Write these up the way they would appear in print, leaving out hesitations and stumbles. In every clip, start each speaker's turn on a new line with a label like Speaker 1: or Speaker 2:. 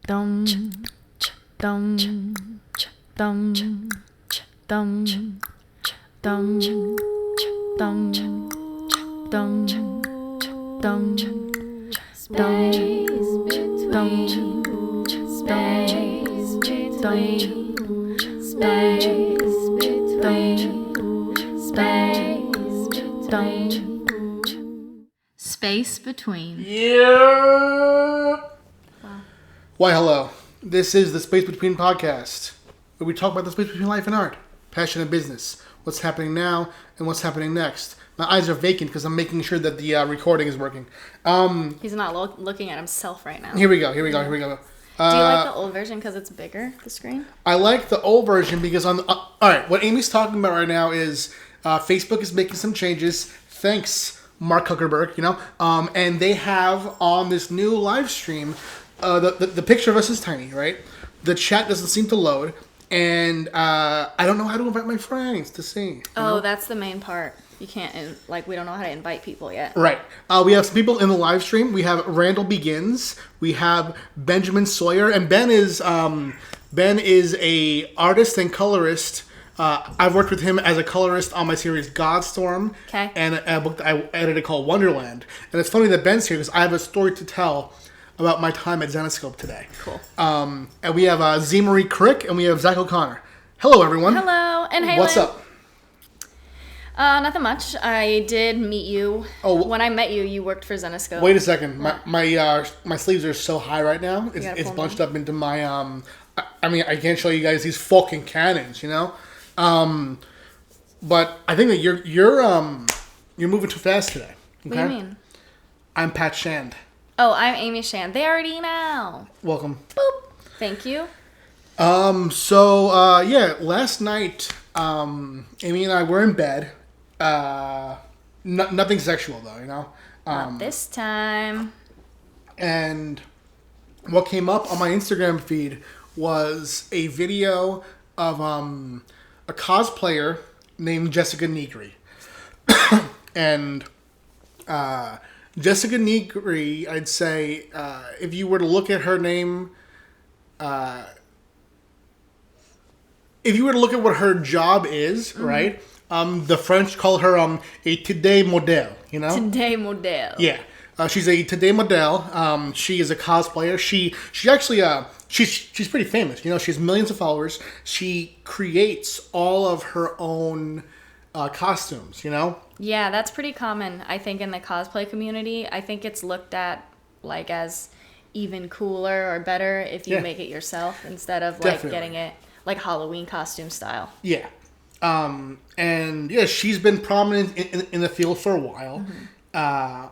Speaker 1: dum dum dum dum dum dum dum dum
Speaker 2: Space between, space between, space between, space between.
Speaker 3: Yeah. Why, hello. This is the Space Between podcast, where we talk about the space between life and art, passion and business, what's happening now and what's happening next. My eyes are vacant because I'm making sure that the recording is working.
Speaker 1: He's not looking at himself right now.
Speaker 3: Here we go.
Speaker 1: Do you like the old version because it's bigger, the screen?
Speaker 3: I like the old version because on the, all right, what Amy's talking about right now is Facebook is making some changes. Thanks, Mark Zuckerberg, and they have on this new live stream, the picture of us is tiny, right? The chat doesn't seem to load, and I don't know how to invite my friends to see.
Speaker 1: Oh, that's the main part. You can't, we don't know how to invite people yet.
Speaker 3: Right. We have some people in the live stream. We have Randall Begins. We have Benjamin Sawyer. And Ben is a artist and colorist. I've worked with him as a colorist on my series Godstorm.
Speaker 1: Okay.
Speaker 3: And a book that I edited called Wonderland. And it's funny that Ben's here because I have a story to tell about my time at Zenescope today.
Speaker 1: Cool.
Speaker 3: And we have Z. Marie Crick and we have Zach O'Connor. Hello, everyone.
Speaker 1: Hello. And hey,
Speaker 3: What's up?
Speaker 1: Nothing much. I did meet you.
Speaker 3: Oh,
Speaker 1: when I met you, you worked for Zenescope.
Speaker 3: Wait a second. My sleeves are so high right now. It's bunched up into my I mean, I can't show you guys these fucking cannons, But I think that you're moving too fast today. Okay?
Speaker 1: What do you mean?
Speaker 3: I'm Pat Shand.
Speaker 1: Oh, I'm Amy Shand. They already know.
Speaker 3: Welcome.
Speaker 1: Boop. Thank you.
Speaker 3: Last night, Amy and I were in bed. Nothing sexual though,
Speaker 1: Not this time.
Speaker 3: And what came up on my Instagram feed was a video of a cosplayer named Jessica Nigri. And Jessica Nigri, I'd say, if you were to look at her name, if you were to look at what her job is, mm-hmm. right? The French call her a today model,
Speaker 1: Today model.
Speaker 3: Yeah. She's a today model. She is a cosplayer. She actually she's pretty famous. She has millions of followers. She creates all of her own costumes.
Speaker 1: Yeah, that's pretty common. I think in the cosplay community, I think it's looked at as even cooler or better if you make it yourself instead of getting it like Halloween costume style.
Speaker 3: Yeah. And yeah, she's been prominent in the field for a while. Mm-hmm.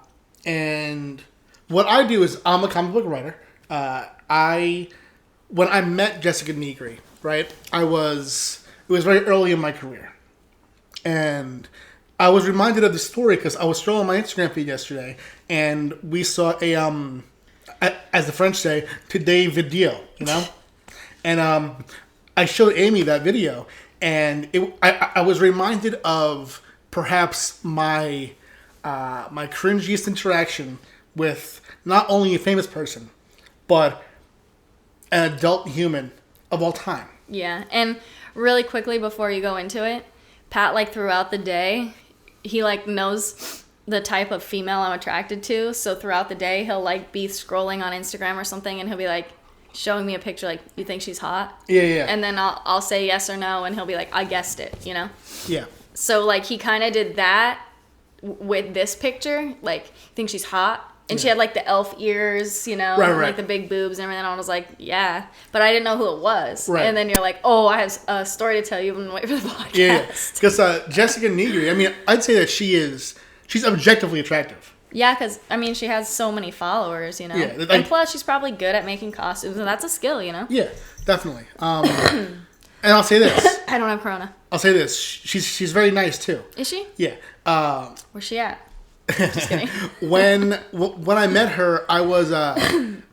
Speaker 3: And what I do is I'm a comic book writer. When I met Jessica Nigri, right, it was very early in my career. And I was reminded of the story because I was scrolling my Instagram feed yesterday and we saw as the French say, today video, And I showed Amy that video. And I was reminded of perhaps my cringiest interaction with not only a famous person, but an adult human of all time.
Speaker 1: Yeah, and really quickly before you go into it, Pat, throughout the day, he, knows the type of female I'm attracted to. So throughout the day, he'll, be scrolling on Instagram or something, and he'll be showing me a picture you think she's hot?
Speaker 3: Yeah.
Speaker 1: And then I'll say yes or no, and he'll be I guessed it,
Speaker 3: Yeah.
Speaker 1: So, he kind of did that with this picture. Think she's hot? And she had, the elf ears,
Speaker 3: Right.
Speaker 1: the big boobs and everything. And I was yeah. But I didn't know who it was.
Speaker 3: Right.
Speaker 1: And then you're oh, I have a story to tell you and wait for the podcast.
Speaker 3: Yeah. Because Jessica Nigri, I mean, I'd say that she's objectively attractive.
Speaker 1: Yeah, because, she has so many followers, Yeah, and plus, she's probably good at making costumes, and that's a skill,
Speaker 3: Yeah, definitely. And I'll say this.
Speaker 1: I don't have Corona.
Speaker 3: I'll say this. She's very nice, too.
Speaker 1: Is she?
Speaker 3: Yeah.
Speaker 1: Where's she at? Just kidding.
Speaker 3: When I met her, I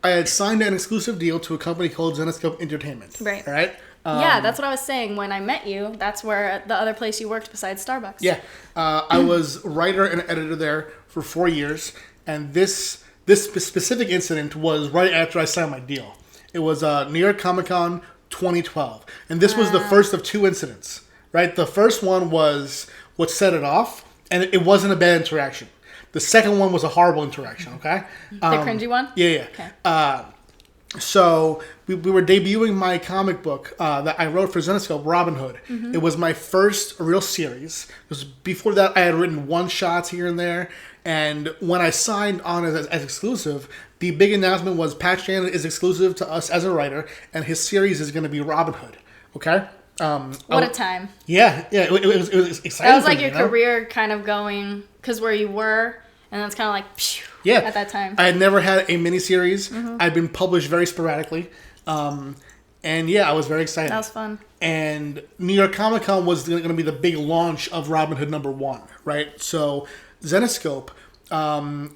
Speaker 3: had signed an exclusive deal to a company called Zenescope Entertainment.
Speaker 1: Right.
Speaker 3: All right?
Speaker 1: Yeah, that's what I was saying. When I met you, that's where the other place you worked besides Starbucks.
Speaker 3: Yeah. I was writer and editor there for 4 years, and this specific incident was right after I signed my deal. It was New York Comic Con 2012. And this was the first of 2 incidents, right? The first one was what set it off, and it wasn't a bad interaction. The second one was a horrible interaction, okay?
Speaker 1: The cringy one?
Speaker 3: Yeah. Okay. So we were debuting my comic book that I wrote for Zenescope, Robin Hood. Mm-hmm. It was my first real series. Before that, I had written one-shots here and there. And when I signed on as exclusive, the big announcement was Pat Shannon is exclusive to us as a writer, and his series is going to be Robin Hood. Okay?
Speaker 1: What a time.
Speaker 3: Yeah. It was exciting.
Speaker 1: That was like your career kind of going, because where you were, and that's kind of like, phew, at that time.
Speaker 3: I had never had a miniseries. Mm-hmm. I'd been published very sporadically. And I was very excited.
Speaker 1: That was fun.
Speaker 3: And New York Comic Con was going to be the big launch of Robin Hood #1, right? So Zenescope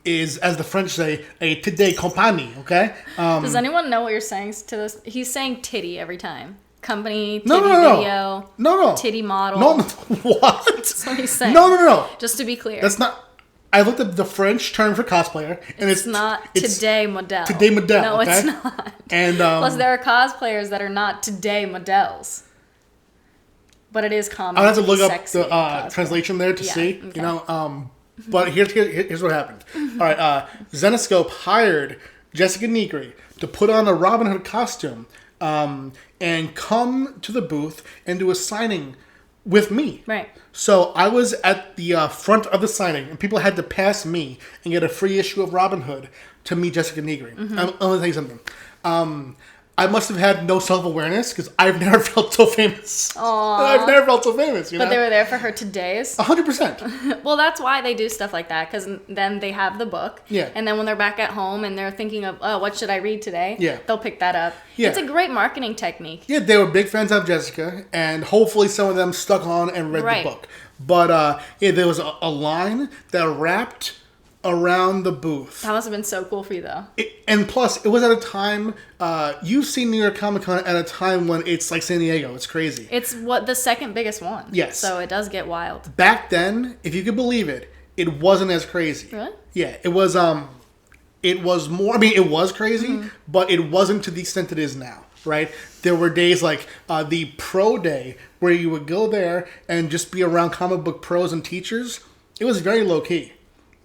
Speaker 3: is, as the French say, a titty compagnie, okay?
Speaker 1: Does anyone know what you're saying to this? He's saying titty every time. Company, titty video,
Speaker 3: no,
Speaker 1: titty model.
Speaker 3: No, what?
Speaker 1: That's what he's saying.
Speaker 3: No.
Speaker 1: Just to be clear.
Speaker 3: That's not... I looked at the French term for cosplayer, and it's
Speaker 1: not today model.
Speaker 3: Today model.
Speaker 1: No,
Speaker 3: okay?
Speaker 1: it's not.
Speaker 3: And
Speaker 1: plus, there are cosplayers that are not today models, but it is common.
Speaker 3: I'll have to look up the
Speaker 1: cosplay.
Speaker 3: Translation there to see.
Speaker 1: Okay.
Speaker 3: You know, but here's what happened. All right, Zenescope hired Jessica Nigri to put on a Robin Hood costume, and come to the booth and do a signing with me.
Speaker 1: Right.
Speaker 3: So I was at the front of the signing, and people had to pass me and get a free issue of Robin Hood to meet Jessica Nigri. Mm-hmm. I'm going to tell you something. I must have had no self-awareness because I've never felt so famous.
Speaker 1: Aww.
Speaker 3: I've never felt so famous, you know?
Speaker 1: But they were there for her today's?
Speaker 3: 100%.
Speaker 1: Well, that's why they do stuff like that, because then they have the book.
Speaker 3: Yeah.
Speaker 1: And then when they're back at home and they're thinking of, oh, what should I read today?
Speaker 3: Yeah.
Speaker 1: They'll pick that up.
Speaker 3: Yeah.
Speaker 1: It's a great marketing technique.
Speaker 3: Yeah, they were big fans of Jessica, and hopefully some of them stuck on and read the book. But, there was a line that wrapped around the booth.
Speaker 1: That must have been so cool for you, though.
Speaker 3: And plus, it was at a time, you've seen New York Comic Con at a time when it's like San Diego. It's crazy.
Speaker 1: It's the second biggest one.
Speaker 3: Yes.
Speaker 1: So it does get wild.
Speaker 3: Back then, if you could believe it, it wasn't as crazy.
Speaker 1: Really?
Speaker 3: Yeah, it was more, I mean, it was crazy, but it wasn't to the extent it is now, right? There were days like the pro day where you would go there and just be around comic book pros and teachers. It was very low key.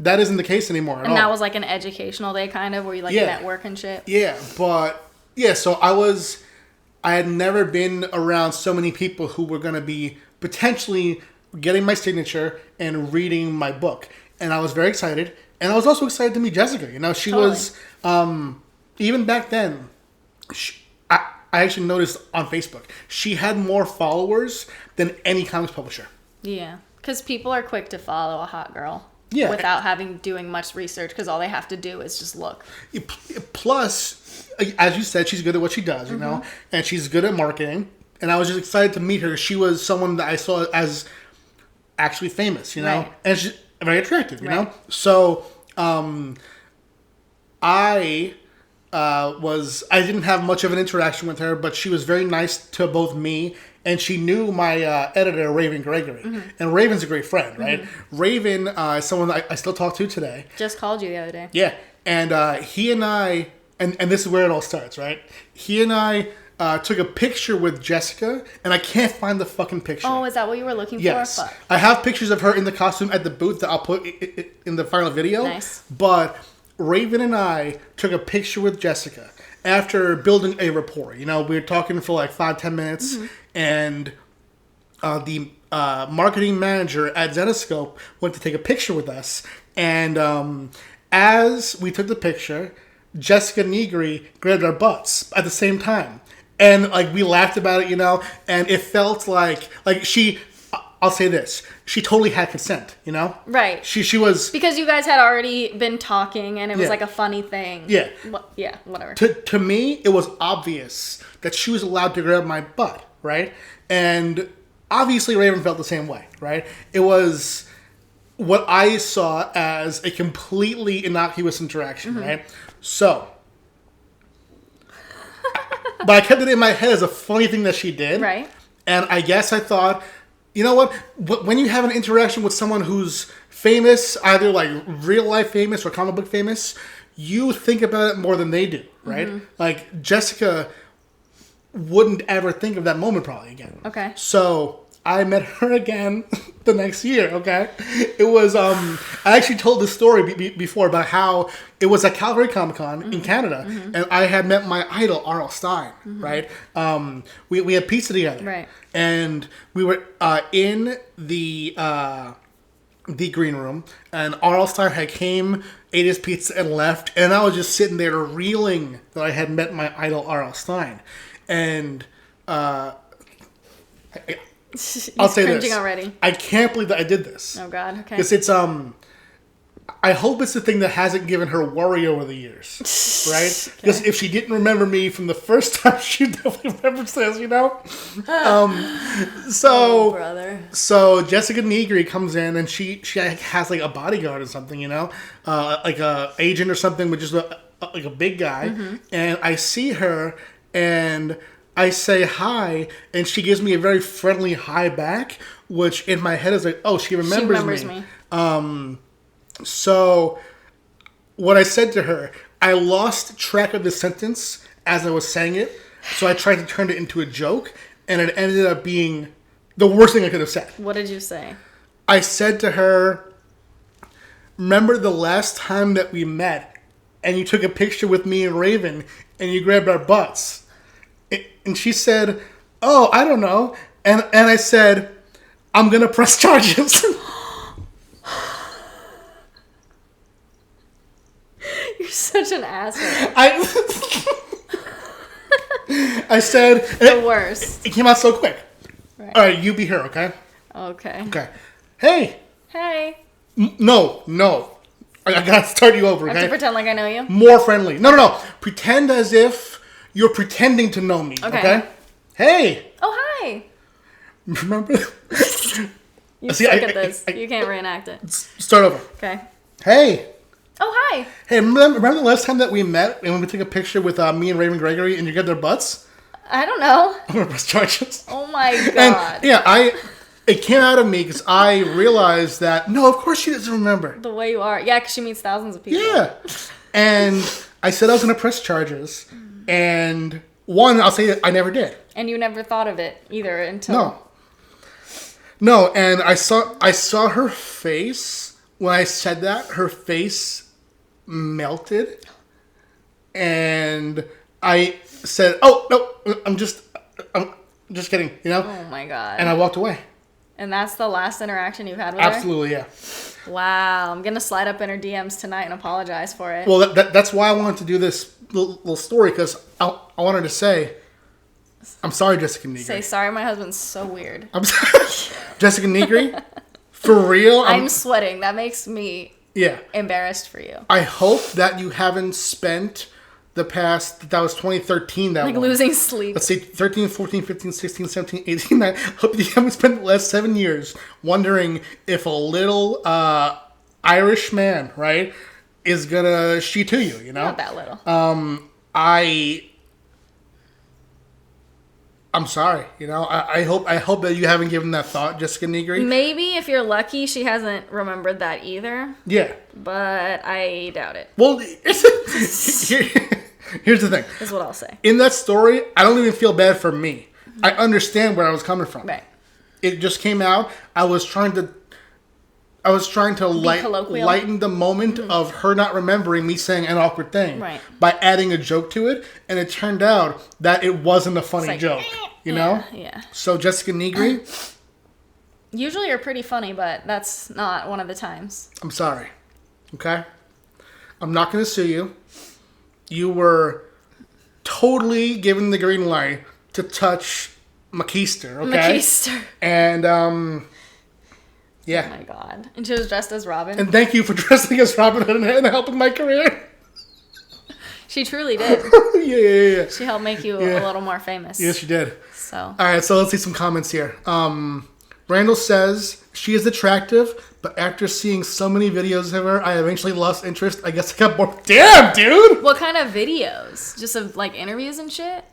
Speaker 3: That isn't the case anymore at all.
Speaker 1: And that was like an educational day kind of where you network and shit.
Speaker 3: Yeah, so I had never been around so many people who were going to be potentially getting my signature and reading my book. And I was very excited. And I was also excited to meet Jessica. You know, she was, even back then, I actually noticed on Facebook, she had more followers than any comics publisher.
Speaker 1: Yeah, because people are quick to follow a hot girl.
Speaker 3: Yeah.
Speaker 1: Without doing much research, because all they have to do is just look.
Speaker 3: Plus, as you said, she's good at what she does, you know, and she's good at marketing. And I was just excited to meet her. She was someone that I saw as actually famous, you know, and she's very attractive, you know. So I didn't have much of an interaction with her, but she was very nice to both me. And she knew my editor, Raven Gregory. Mm-hmm. And Raven's a great friend, right? Mm-hmm. Raven is someone that I still talk to today.
Speaker 1: Just called you the other day.
Speaker 3: Yeah. And he and I, and this is where it all starts, right? He and I took a picture with Jessica, and I can't find the fucking picture.
Speaker 1: Oh, is that what you were looking for?
Speaker 3: Yes.
Speaker 1: Fuck.
Speaker 3: I have pictures of her in the costume at the booth that I'll put in the final video.
Speaker 1: Nice.
Speaker 3: But Raven and I took a picture with Jessica after building a rapport. You know, we were talking for like 5-10 minutes, and the marketing manager at Zenescope went to take a picture with us. And as we took the picture, Jessica Nigri grabbed our butts at the same time. And like we laughed about it, you know, and it felt like she, I'll say this, she totally had consent, you know?
Speaker 1: Right.
Speaker 3: She was...
Speaker 1: Because you guys had already been talking and it was
Speaker 3: Yeah.
Speaker 1: like a funny thing.
Speaker 3: Yeah.
Speaker 1: Yeah, whatever.
Speaker 3: To me, it was obvious that she was allowed to grab my butt, right? And obviously Raven felt the same way, right? It was what I saw as a completely innocuous interaction, right? So... But I kept it in my head as a funny thing that she did.
Speaker 1: Right.
Speaker 3: And I guess I thought, you know what? When you have an interaction with someone who's famous, either like real life famous or comic book famous, you think about it more than they do, right? Like, Jessica wouldn't ever think of that moment probably again.
Speaker 1: Okay.
Speaker 3: So I met her again the next year, okay? It was, I actually told this story before about how it was at Calgary Comic-Con in Canada, and I had met my idol, R.L. Stine, right? We had pizza together.
Speaker 1: Right.
Speaker 3: And we were in the green room, and R.L. Stine had came, ate his pizza, and left, and I was just sitting there reeling that I had met my idol, R.L. Stine. And I'll say this.
Speaker 1: Already.
Speaker 3: I can't believe that I did this.
Speaker 1: Oh God. Okay.
Speaker 3: Because it's I hope it's the thing that hasn't given her worry over the years, right? Because if she didn't remember me from the first time, she definitely remembers this, you know.
Speaker 1: Oh, brother.
Speaker 3: So Jessica Nigri comes in and she has like a bodyguard or something, you know, like a agent or something, which is like a big guy, and I see her. And I say hi, and she gives me a very friendly hi back, which in my head is like, oh, she remembers me. So what I said to her, I lost track of the sentence as I was saying it, so I tried to turn it into a joke, and it ended up being the worst thing I could have said.
Speaker 1: What did you say?
Speaker 3: I said to her, remember the last time that we met, and you took a picture with me and Raven, and you grabbed our butts? And she said, oh, I don't know. And I said, I'm going to press charges.
Speaker 1: You're such an asshole.
Speaker 3: I said...
Speaker 1: The worst.
Speaker 3: It came out so quick.
Speaker 1: Right.
Speaker 3: All right, you be her, okay?
Speaker 1: Okay.
Speaker 3: Okay. Hey.
Speaker 1: Hey.
Speaker 3: No. I got to start you over, okay?
Speaker 1: I have to pretend like I know you?
Speaker 3: More friendly. No. Pretend as if you're pretending to know me, okay? Hey.
Speaker 1: Oh, hi.
Speaker 3: Remember?
Speaker 1: You suck at this. You can't reenact it.
Speaker 3: Start over.
Speaker 1: Okay.
Speaker 3: Hey.
Speaker 1: Oh, hi.
Speaker 3: Hey, remember the last time that we met and we took a picture with me and Raven Gregory and you got their butts?
Speaker 1: I don't know.
Speaker 3: I'm going to press charges.
Speaker 1: Oh, my God.
Speaker 3: And, yeah, it came out of me because I realized that, no, of course she doesn't remember.
Speaker 1: The way you are. Yeah, because she meets thousands of people.
Speaker 3: Yeah. And I said I was going to press charges. And one, I'll say that I never did.
Speaker 1: And you never thought of it either until...
Speaker 3: No, and I saw her face when I said that. Her face melted. And I said, oh, no, I'm just kidding, you know?
Speaker 1: Oh, my God.
Speaker 3: And I walked away.
Speaker 1: And that's the last interaction you've had with her?
Speaker 3: Absolutely, yeah.
Speaker 1: Wow. I'm going to slide up in her DMs tonight and apologize for it.
Speaker 3: Well, that's why I wanted to do this little story, because I wanted to say, I'm sorry, Jessica Nigri.
Speaker 1: Say, sorry, my husband's so weird.
Speaker 3: I'm sorry. Jessica Nigri? For real?
Speaker 1: I'm sweating. That makes me embarrassed for you.
Speaker 3: I hope that you haven't spent the past, that was 2013, that
Speaker 1: like
Speaker 3: one.
Speaker 1: losing sleep.
Speaker 3: Let's say 13, 14, 15, 16, 17, 18, 19. I hope you haven't spent the last 7 years wondering if a little Irish man, right, is gonna she to you, you know?
Speaker 1: Not that little.
Speaker 3: I'm sorry, you know. I hope that you haven't given that thought, Jessica Nigri.
Speaker 1: Maybe if you're lucky, she hasn't remembered that either.
Speaker 3: Yeah,
Speaker 1: but I doubt it.
Speaker 3: Well, here's the thing.
Speaker 1: Is what I'll say.
Speaker 3: In that story, I don't even feel bad for me. I understand where I was coming from.
Speaker 1: Right.
Speaker 3: It just came out. I was trying to lighten the moment of her not remembering me saying an awkward thing by adding a joke to it, and it turned out that it wasn't a funny joke. You know?
Speaker 1: Yeah.
Speaker 3: So Jessica Nigri,
Speaker 1: usually you're pretty funny, but that's not one of the times.
Speaker 3: I'm sorry. Okay? I'm not going to sue you. You were totally given the green light to touch McKeister, okay?
Speaker 1: McKeister.
Speaker 3: And, yeah.
Speaker 1: Oh my God. And she was dressed as Robin.
Speaker 3: And thank you for dressing as Robin Hood and helping my career.
Speaker 1: She truly did.
Speaker 3: Yeah.
Speaker 1: She helped make you a little more famous.
Speaker 3: Yes, she did.
Speaker 1: So.
Speaker 3: All right, so let's see some comments here. Randall says, she is attractive, but after seeing so many videos of her, I eventually lost interest. I guess I got bored. Damn, dude!
Speaker 1: What kind of videos? Just of, like, interviews and shit?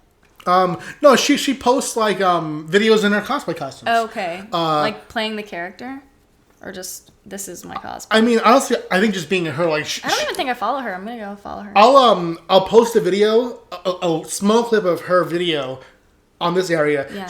Speaker 3: No, she posts, like, videos in her cosplay costumes.
Speaker 1: Oh, okay. Like, playing the character? or just this is my cosplay?
Speaker 3: I mean, honestly, I think just being her, like,
Speaker 1: I don't even think I follow her. I'm gonna go follow her.
Speaker 3: I'll post a video, a small clip of her video on this area.
Speaker 1: Yeah.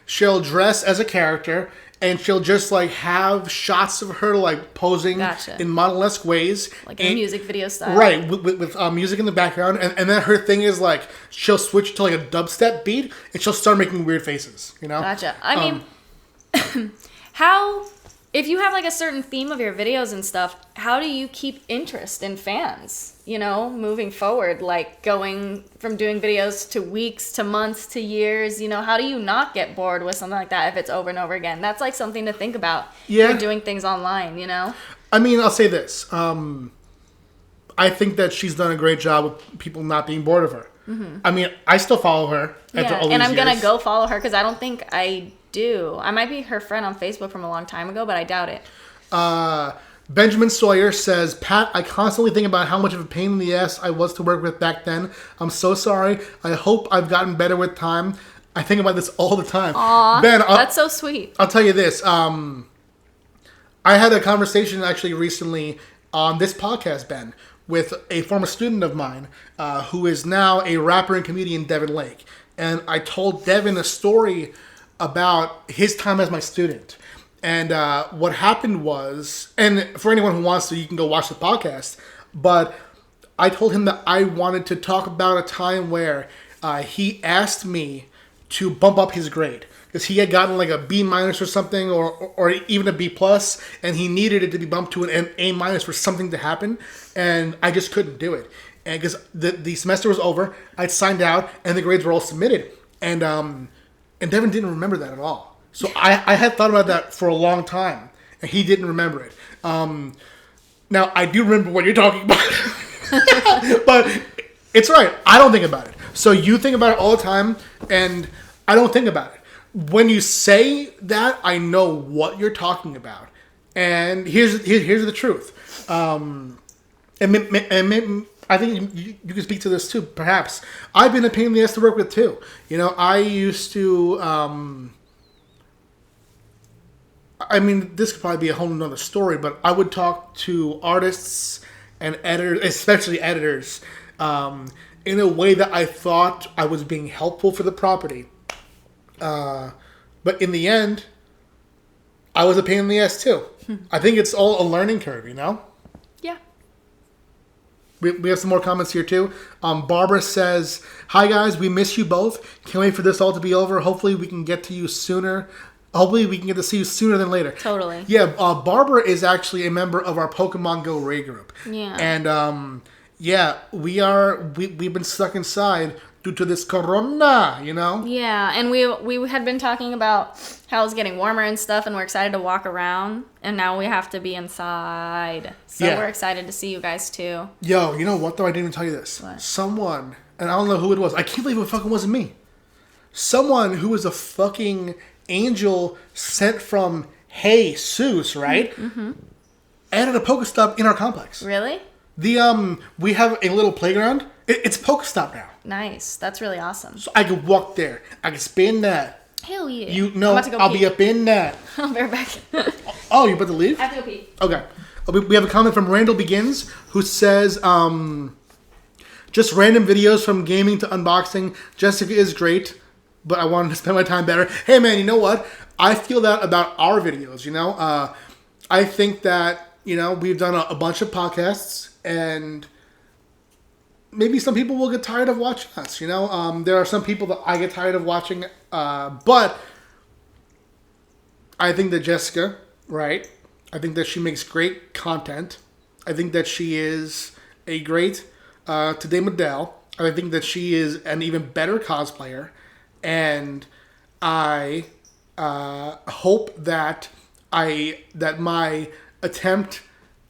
Speaker 3: She'll dress as a character, and she'll just like have shots of her like posing in model-esque ways,
Speaker 1: like a music video style,
Speaker 3: right? With music in the background, and then her thing is like she'll switch to like a dubstep beat, and she'll start making weird faces. You know?
Speaker 1: Gotcha. I mean, how? If you have like a certain theme of your videos and stuff, how do you keep interest in fans, you know, moving forward, like going from doing videos to weeks to months to years, you know, how do you not get bored with something like that if it's over and over again? That's like something to think about.
Speaker 3: Yeah.
Speaker 1: You're doing things online, you know?
Speaker 3: I mean, I'll say this. I think that she's done a great job with people not being bored of her. Mm-hmm. I mean, I still follow her.
Speaker 1: Yeah, and I'm going to go follow her because I don't think I do. I might be her friend on Facebook from a long time ago, but I doubt it.
Speaker 3: Benjamin Sawyer says, Pat, I constantly think about how much of a pain in the ass I was to work with back then. I'm so sorry. I hope I've gotten better with time. I think about this all the time.
Speaker 1: Aw, Ben, that's so sweet.
Speaker 3: I'll tell you this. I had a conversation actually recently on this podcast, Ben, with a former student of mine who is now a rapper and comedian, Devin Lake. And I told Devin a story about his time as my student. And what happened was, and for anyone who wants to, you can go watch the podcast, but I told him that I wanted to talk about a time where he asked me to bump up his grade. Because he had gotten like a B- or something, or even a B+, and he needed it to be bumped to an A- for something to happen, and I just couldn't do it. And because the semester was over, I'd signed out, and the grades were all submitted. And Devin didn't remember that at all. So I had thought about that for a long time, and he didn't remember it. Now, I do remember what you're talking about. But it's right. I don't think about it. So you think about it all the time, and I don't think about it. When you say that, I know what you're talking about. And here's the truth. And I think you can speak to this too, perhaps. I've been a pain in the ass to work with too. You know, I used to... I mean, this could probably be a whole nother story, but I would talk to artists and editors, especially editors, in a way that I thought I was being helpful for the property. But in the end, I was a pain in the ass too. I think it's all a learning curve, you know?
Speaker 1: Yeah.
Speaker 3: We have some more comments here too. Barbara says, "Hi guys, we miss you both. Can't wait for this all to be over. Hopefully we can get to you sooner. Hopefully we can get to see you sooner than later."
Speaker 1: Totally.
Speaker 3: Yeah, Barbara is actually a member of our Pokemon Go raid group.
Speaker 1: Yeah.
Speaker 3: And yeah, we've been stuck inside due to this corona, you know?
Speaker 1: Yeah, and we had been talking about how it's getting warmer and stuff, and we're excited to walk around, and now we have to be inside. So we're excited to see you guys too.
Speaker 3: Yo, you know what though? I didn't even tell you this.
Speaker 1: What? Someone,
Speaker 3: and I don't know who it was. I can't believe it fucking wasn't me. Someone who was a fucking angel sent from Jesus, right? Mm-hmm. Added a Pokestop in our complex.
Speaker 1: Really?
Speaker 3: We have a little playground. It's Pokestop now.
Speaker 1: Nice. That's really awesome.
Speaker 3: So I could walk there. I could spin that.
Speaker 1: Hell yeah.
Speaker 3: You know, I'll be up in that.
Speaker 1: I'll be right back.
Speaker 3: Oh, you about to leave?
Speaker 1: I have to go pee.
Speaker 3: Okay. We have a comment from Randall Begins who says, just random videos from gaming to unboxing. Jessica is great, but I wanted to spend my time better. Hey man, you know what? I feel that about our videos, you know? I think that, you know, we've done a bunch of podcasts, and maybe some people will get tired of watching us, you know? There are some people that I get tired of watching, but I think that Jessica, right? I think that she makes great content. I think that she is a great Today Model. I think that she is an even better cosplayer. And I hope that my attempt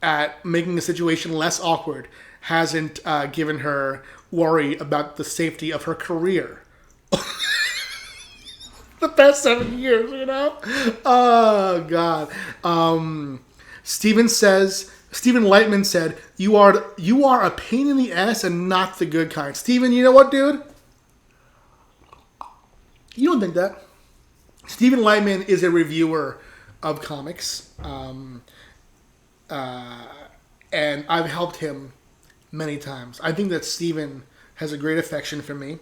Speaker 3: at making the situation less awkward hasn't given her worry about the safety of her career. The past 7 years, you know? Oh, God. Stephen Lightman said, you are a pain in the ass and not the good kind. Stephen, you know what, dude? You don't think that. Stephen Lightman is a reviewer of comics. And I've helped him many times. I think that Steven has a great affection for me.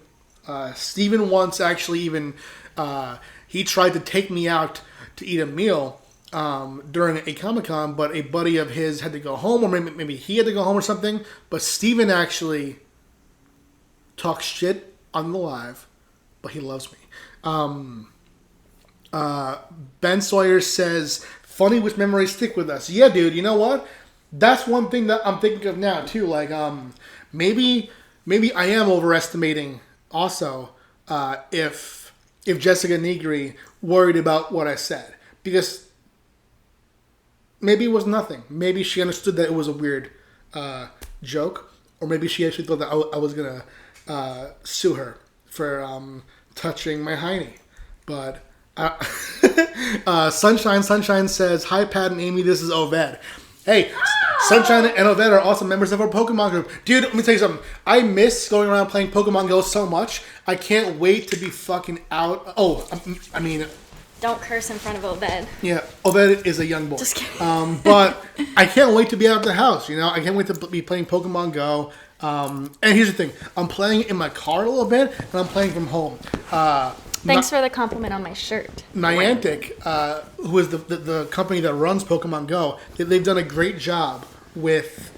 Speaker 3: Steven once actually even, he tried to take me out to eat a meal during a Comic-Con, but a buddy of his had to go home, or maybe he had to go home or something. But Steven actually talks shit on the live, but he loves me. Ben Sawyer says, funny which memories stick with us. Yeah, dude, you know what? That's one thing that I'm thinking of now, too. Like, maybe I am overestimating also if Jessica Nigri worried about what I said. Because maybe it was nothing. Maybe she understood that it was a weird joke. Or maybe she actually thought that I was going to sue her for touching my hiney. But Sunshine says, hi, Pat and Amy, this is Oved. Hey, Sunshine and Oved are also members of our Pokemon group. Dude, let me tell you something. I miss going around playing Pokemon Go so much. I can't wait to be fucking out. Oh, I mean...
Speaker 1: Don't curse in front of Oved.
Speaker 3: Yeah, Oved is a young boy.
Speaker 1: Just kidding.
Speaker 3: But I can't wait to be out of the house, you know? I can't wait to be playing Pokemon Go. And here's the thing. I'm playing in my car a little bit, and I'm playing from home.
Speaker 1: Thanks for the compliment on my shirt.
Speaker 3: Niantic, who is the company that runs Pokemon Go, they've done a great job with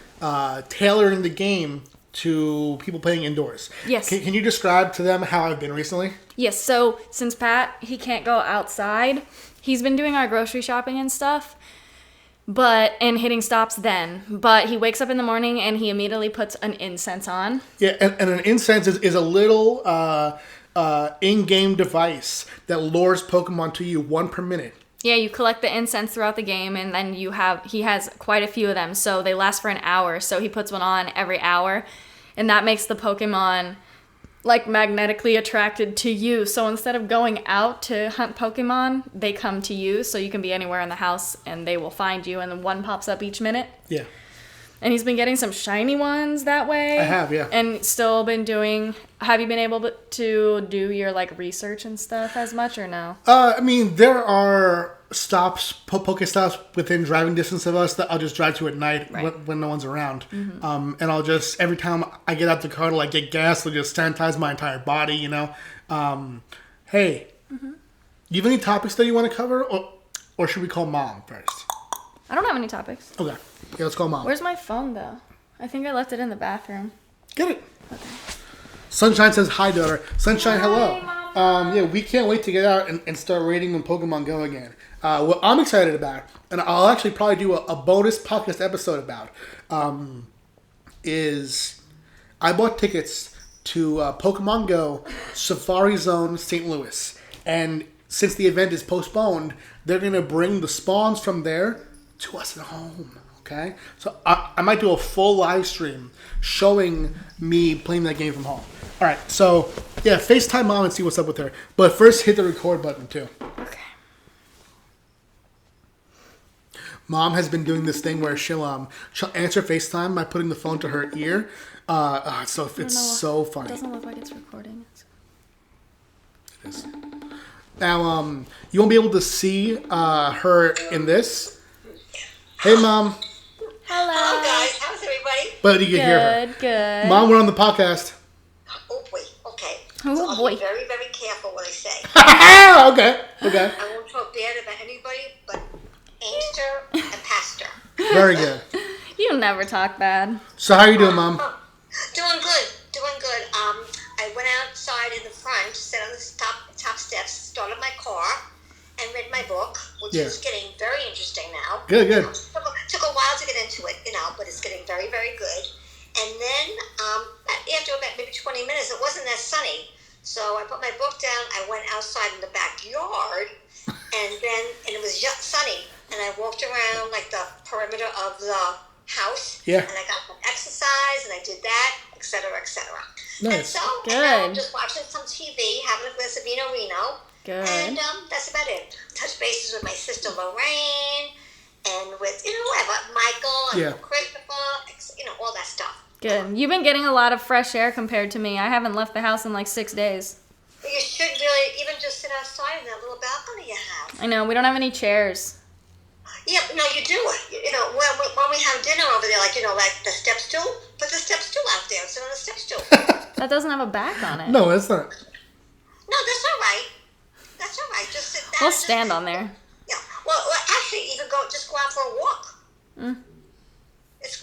Speaker 3: tailoring the game to people playing indoors.
Speaker 1: Yes.
Speaker 3: Can you describe to them how I've been recently?
Speaker 1: Yes, so since Pat, he can't go outside, he's been doing our grocery shopping and stuff, and hitting stops then. But he wakes up in the morning and he immediately puts an incense on.
Speaker 3: Yeah, and an incense is a little in-game device that lures Pokemon to you 1 per minute.
Speaker 1: Yeah, you collect the incense throughout the game, and then he has quite a few of them, so they last for an hour. So he puts one on every hour, and that makes the Pokemon like magnetically attracted to you. So instead of going out to hunt Pokemon, they come to you, so you can be anywhere in the house, and they will find you, and then one pops up each minute.
Speaker 3: Yeah.
Speaker 1: And he's been getting some shiny ones that way.
Speaker 3: I have, yeah.
Speaker 1: And still been doing... Have you been able to do your, like, research and stuff as much, or no?
Speaker 3: I mean, there are stops, Pokestops within driving distance of us that I'll just drive to at night when no one's around. Mm-hmm. And I'll just, every time I get out the car to, like, get gas, I'll just sanitize my entire body, you know? Hey, you have any topics that you want to cover? Or should we call Mom first?
Speaker 1: I don't have any topics.
Speaker 3: Okay. Yeah, let's call Mom.
Speaker 1: Where's my phone, though? I think I left it in the bathroom.
Speaker 3: Get it.
Speaker 1: Okay.
Speaker 3: Sunshine says, hi, daughter. Sunshine, hello.
Speaker 1: Mom.
Speaker 3: Yeah, we can't wait to get out and start raiding in Pokemon Go again. What I'm excited about, and I'll actually probably do a bonus podcast episode about, is I bought tickets to Pokemon Go Safari Zone St. Louis. And since the event is postponed, they're going to bring the spawns from there to us at home. Okay? So I might do a full live stream showing me playing that game from home. All right, so yeah, FaceTime Mom and see what's up with her. But first, hit the record button too.
Speaker 1: Okay.
Speaker 3: Mom has been doing this thing where she'll answer FaceTime by putting the phone to her ear. So it's so funny.
Speaker 1: It doesn't look like it's recording.
Speaker 3: It is. Now, you won't be able to see her in this. Hey, Mom.
Speaker 4: Hello, guys. How's everybody?
Speaker 3: But you can hear her.
Speaker 1: Good.
Speaker 3: Mom, we're on the podcast.
Speaker 4: Oh, boy. Okay.
Speaker 1: Oh,
Speaker 4: so I'll
Speaker 1: boy.
Speaker 4: be very, very careful what I say.
Speaker 3: Okay.
Speaker 4: I won't talk bad about anybody but Angster and Pastor.
Speaker 3: Very good.
Speaker 1: You never talk bad.
Speaker 3: So how you doing, Mom?
Speaker 4: Doing good. I went outside in the front, sat on the top steps, started my car, and read my book, which is getting very interesting now.
Speaker 3: Good.
Speaker 4: Took a while to get into it, but it's getting very, very good. And then after about maybe 20 minutes, it wasn't that sunny. So I put my book down, I went outside in the backyard, and it was just sunny. And I walked around like the perimeter of the house. Yeah. And I got some exercise, and I did that, etc., etc.
Speaker 3: Nice.
Speaker 4: And so,
Speaker 1: Good.
Speaker 4: And I'm just watching some TV, having a glass of Vino Reno.
Speaker 1: Good.
Speaker 4: And that's about it. Touch bases with my sister Lorraine, and with, whoever, Michael, and Christopher, all that stuff.
Speaker 1: Good. You've been getting a lot of fresh air compared to me. I haven't left the house in like 6 days.
Speaker 4: But you should really even just sit outside in that little balcony you have.
Speaker 1: I know. We don't have any chairs.
Speaker 4: Yeah, no, you do. You know, when we have dinner over there, like, you know, like the step stool, put the step stool out there and sit on the step stool.
Speaker 1: That doesn't have a back on it.
Speaker 3: No, that's not.
Speaker 4: No, that's all right. That's all right. Just sit down.
Speaker 1: We'll stand on there.
Speaker 4: Yeah. Well, actually, even just go out for a walk.
Speaker 1: Mm.
Speaker 4: It's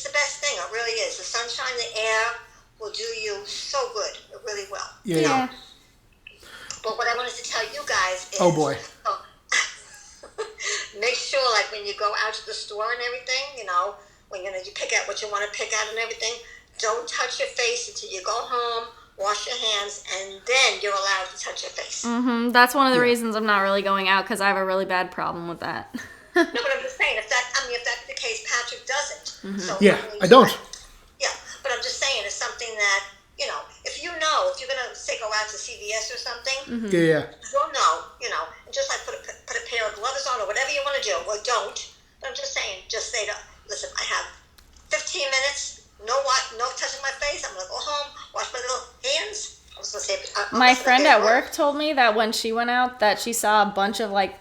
Speaker 4: the best thing. It really is. The sunshine, the air will do you so good. It really will.
Speaker 3: Yeah.
Speaker 4: But what I wanted to tell you guys is...
Speaker 3: Oh, boy.
Speaker 4: Make sure, like, when you go out to the store and everything, you know, when you pick out what you want to pick out and everything, don't touch your face until you go home, wash your hands, and then you're allowed to touch your face.
Speaker 1: Mm-hmm. That's one of the reasons I'm not really going out, because I have a really bad problem with that.
Speaker 4: No, but I'm just saying, if that's the case, Patrick doesn't.
Speaker 1: Mm-hmm.
Speaker 4: So
Speaker 3: Yeah, I don't.
Speaker 4: Yeah, but I'm just saying, it's something that, you know, if you're going to, say, go out to CVS or something,
Speaker 1: Mm-hmm.
Speaker 3: Yeah.
Speaker 4: you'll know, you know, and just like put a pair of gloves on or whatever you want to do, or don't. But I'm just saying, just say, listen, I have 15 minutes, no touching my face, I'm going to go home, wash my little hands. I was going to say...
Speaker 1: My friend at work told me that when she went out, that she saw a bunch of, like,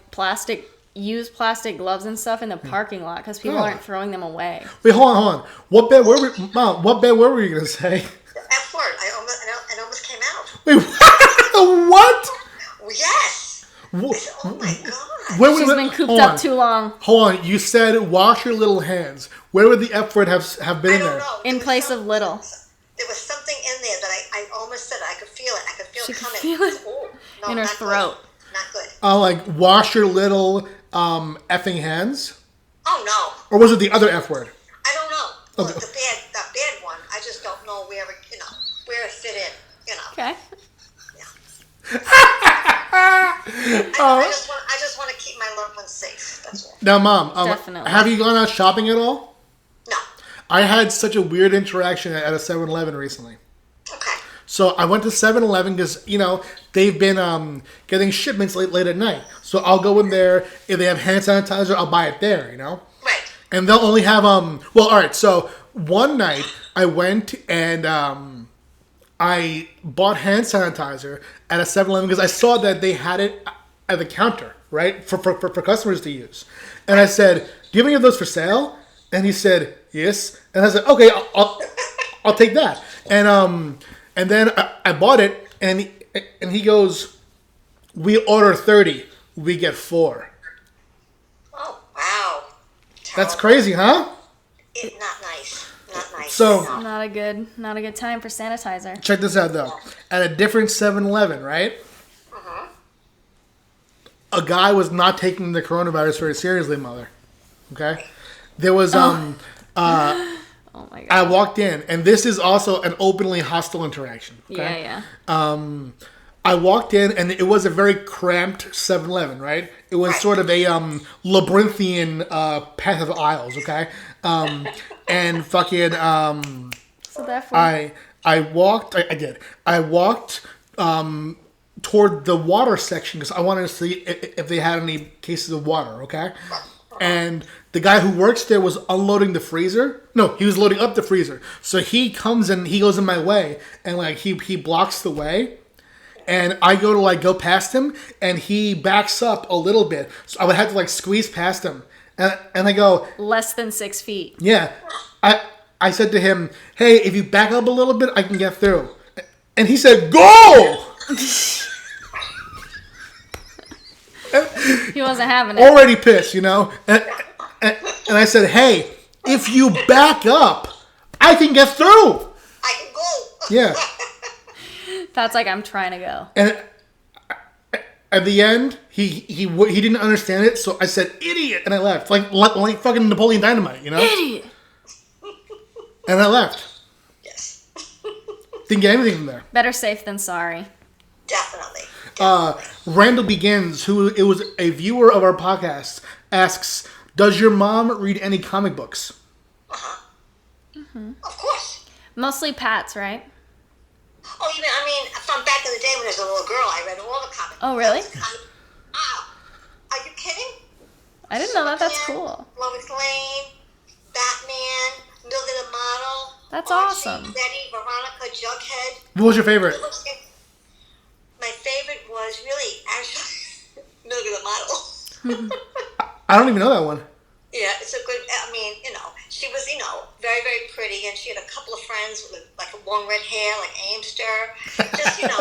Speaker 1: used plastic gloves and stuff in the parking lot, because people aren't throwing them away.
Speaker 3: Wait, hold on. What bed were we... Mom, what bed were we going to say?
Speaker 4: F word, I almost came out.
Speaker 3: Wait, what?
Speaker 4: Yes. Oh my God.
Speaker 3: Where
Speaker 1: She's been cooped up too long.
Speaker 3: Hold on. You said wash your little hands. Where would the F word have been
Speaker 4: I
Speaker 3: in
Speaker 4: don't
Speaker 3: there?
Speaker 4: know.
Speaker 1: In place of little.
Speaker 4: There was something in there that I almost said it. I could feel it. I could feel
Speaker 1: She
Speaker 4: it
Speaker 1: could
Speaker 4: coming.
Speaker 1: feel it
Speaker 4: Oh, no,
Speaker 1: in her
Speaker 4: not
Speaker 1: throat.
Speaker 4: Good. Not good.
Speaker 3: Oh, like wash your little effing hands?
Speaker 4: Oh no.
Speaker 3: Or was it the other F word?
Speaker 4: I don't know.
Speaker 3: Okay.
Speaker 4: Well, the bad one. I just don't know where it fit in. You know.
Speaker 1: Okay.
Speaker 4: I just want to keep my loved ones safe. That's all.
Speaker 3: Now, Mom,
Speaker 1: Definitely.
Speaker 3: have you gone out shopping at all?
Speaker 4: No.
Speaker 3: I had such a weird interaction at a 7-Eleven recently.
Speaker 4: Okay.
Speaker 3: So I went to 7-Eleven because, you know, they've been getting shipments late at night. So I'll go in there. If they have hand sanitizer, I'll buy it there, you know?
Speaker 4: Right.
Speaker 3: And they'll only have, well, all right. So one night I went and I bought hand sanitizer at a 7-Eleven because I saw that they had it at the counter, right? For customers to use. And I said, do you have any of those for sale? And he said, yes. And I said, okay, I'll take that. And then I bought it, and he goes, we order 30, we get 4.
Speaker 4: Oh wow.
Speaker 3: That's crazy, huh?
Speaker 4: Not nice. Not nice.
Speaker 3: So
Speaker 4: No.
Speaker 1: Not a good time for sanitizer.
Speaker 3: check this out, though. At a different 7-Eleven, right? A guy was not taking the coronavirus very seriously, Mother. Okay? There was,
Speaker 1: Oh my god.
Speaker 3: I walked in, and this is also an openly hostile interaction. Okay?
Speaker 1: Yeah.
Speaker 3: I walked in, and it was a very cramped 7-Eleven, right? It was sort of a labyrinthian path of aisles, okay? And fucking,
Speaker 1: So therefore,
Speaker 3: I walked, I did. I walked toward the water section because I wanted to see if they had any cases of water, okay? And the guy who works there was unloading the freezer. No, he was loading up the freezer. So he comes and he goes in my way, and like he blocks the way. And I go to go past him, and he backs up a little bit. So I would have to squeeze past him. And I go,
Speaker 1: less than 6 feet.
Speaker 3: yeah. I said to him, hey, if you back up a little bit, I can get through. And he said, go!
Speaker 1: He wasn't having it.
Speaker 3: Already pissed, you know? And I said, hey, if you back up, I can get through.
Speaker 4: I can go.
Speaker 3: Yeah.
Speaker 1: That's like I'm trying to go.
Speaker 3: And at the end, he didn't understand it, so I said, idiot, and I left. Like fucking Napoleon Dynamite, you know?
Speaker 1: Idiot.
Speaker 3: And I left.
Speaker 4: Yes.
Speaker 3: Didn't get anything from there.
Speaker 1: Better safe than sorry.
Speaker 4: Definitely.
Speaker 3: Randall Begins, who it was a viewer of our podcast, asks, does your mom read any comic books?
Speaker 4: Of course.
Speaker 1: Mostly Pat's, right?
Speaker 4: Oh, you mean, from back in the day when I was a little girl, I read all the comics.
Speaker 1: Oh, really?
Speaker 4: Are you kidding?
Speaker 1: I didn't know that. That's
Speaker 4: Superman,
Speaker 1: cool.
Speaker 4: Lois Lane, Batman, Millie the Model.
Speaker 1: That's
Speaker 4: Archie,
Speaker 1: awesome.
Speaker 4: Betty, Veronica, Jughead.
Speaker 3: What was your favorite?
Speaker 4: My favorite was really, actually, Millie the Model.
Speaker 3: I don't even know that one.
Speaker 4: Yeah, it's a good. I mean, she was, very, very pretty, and she had a couple of friends with like long red hair, like Aimster. Just, it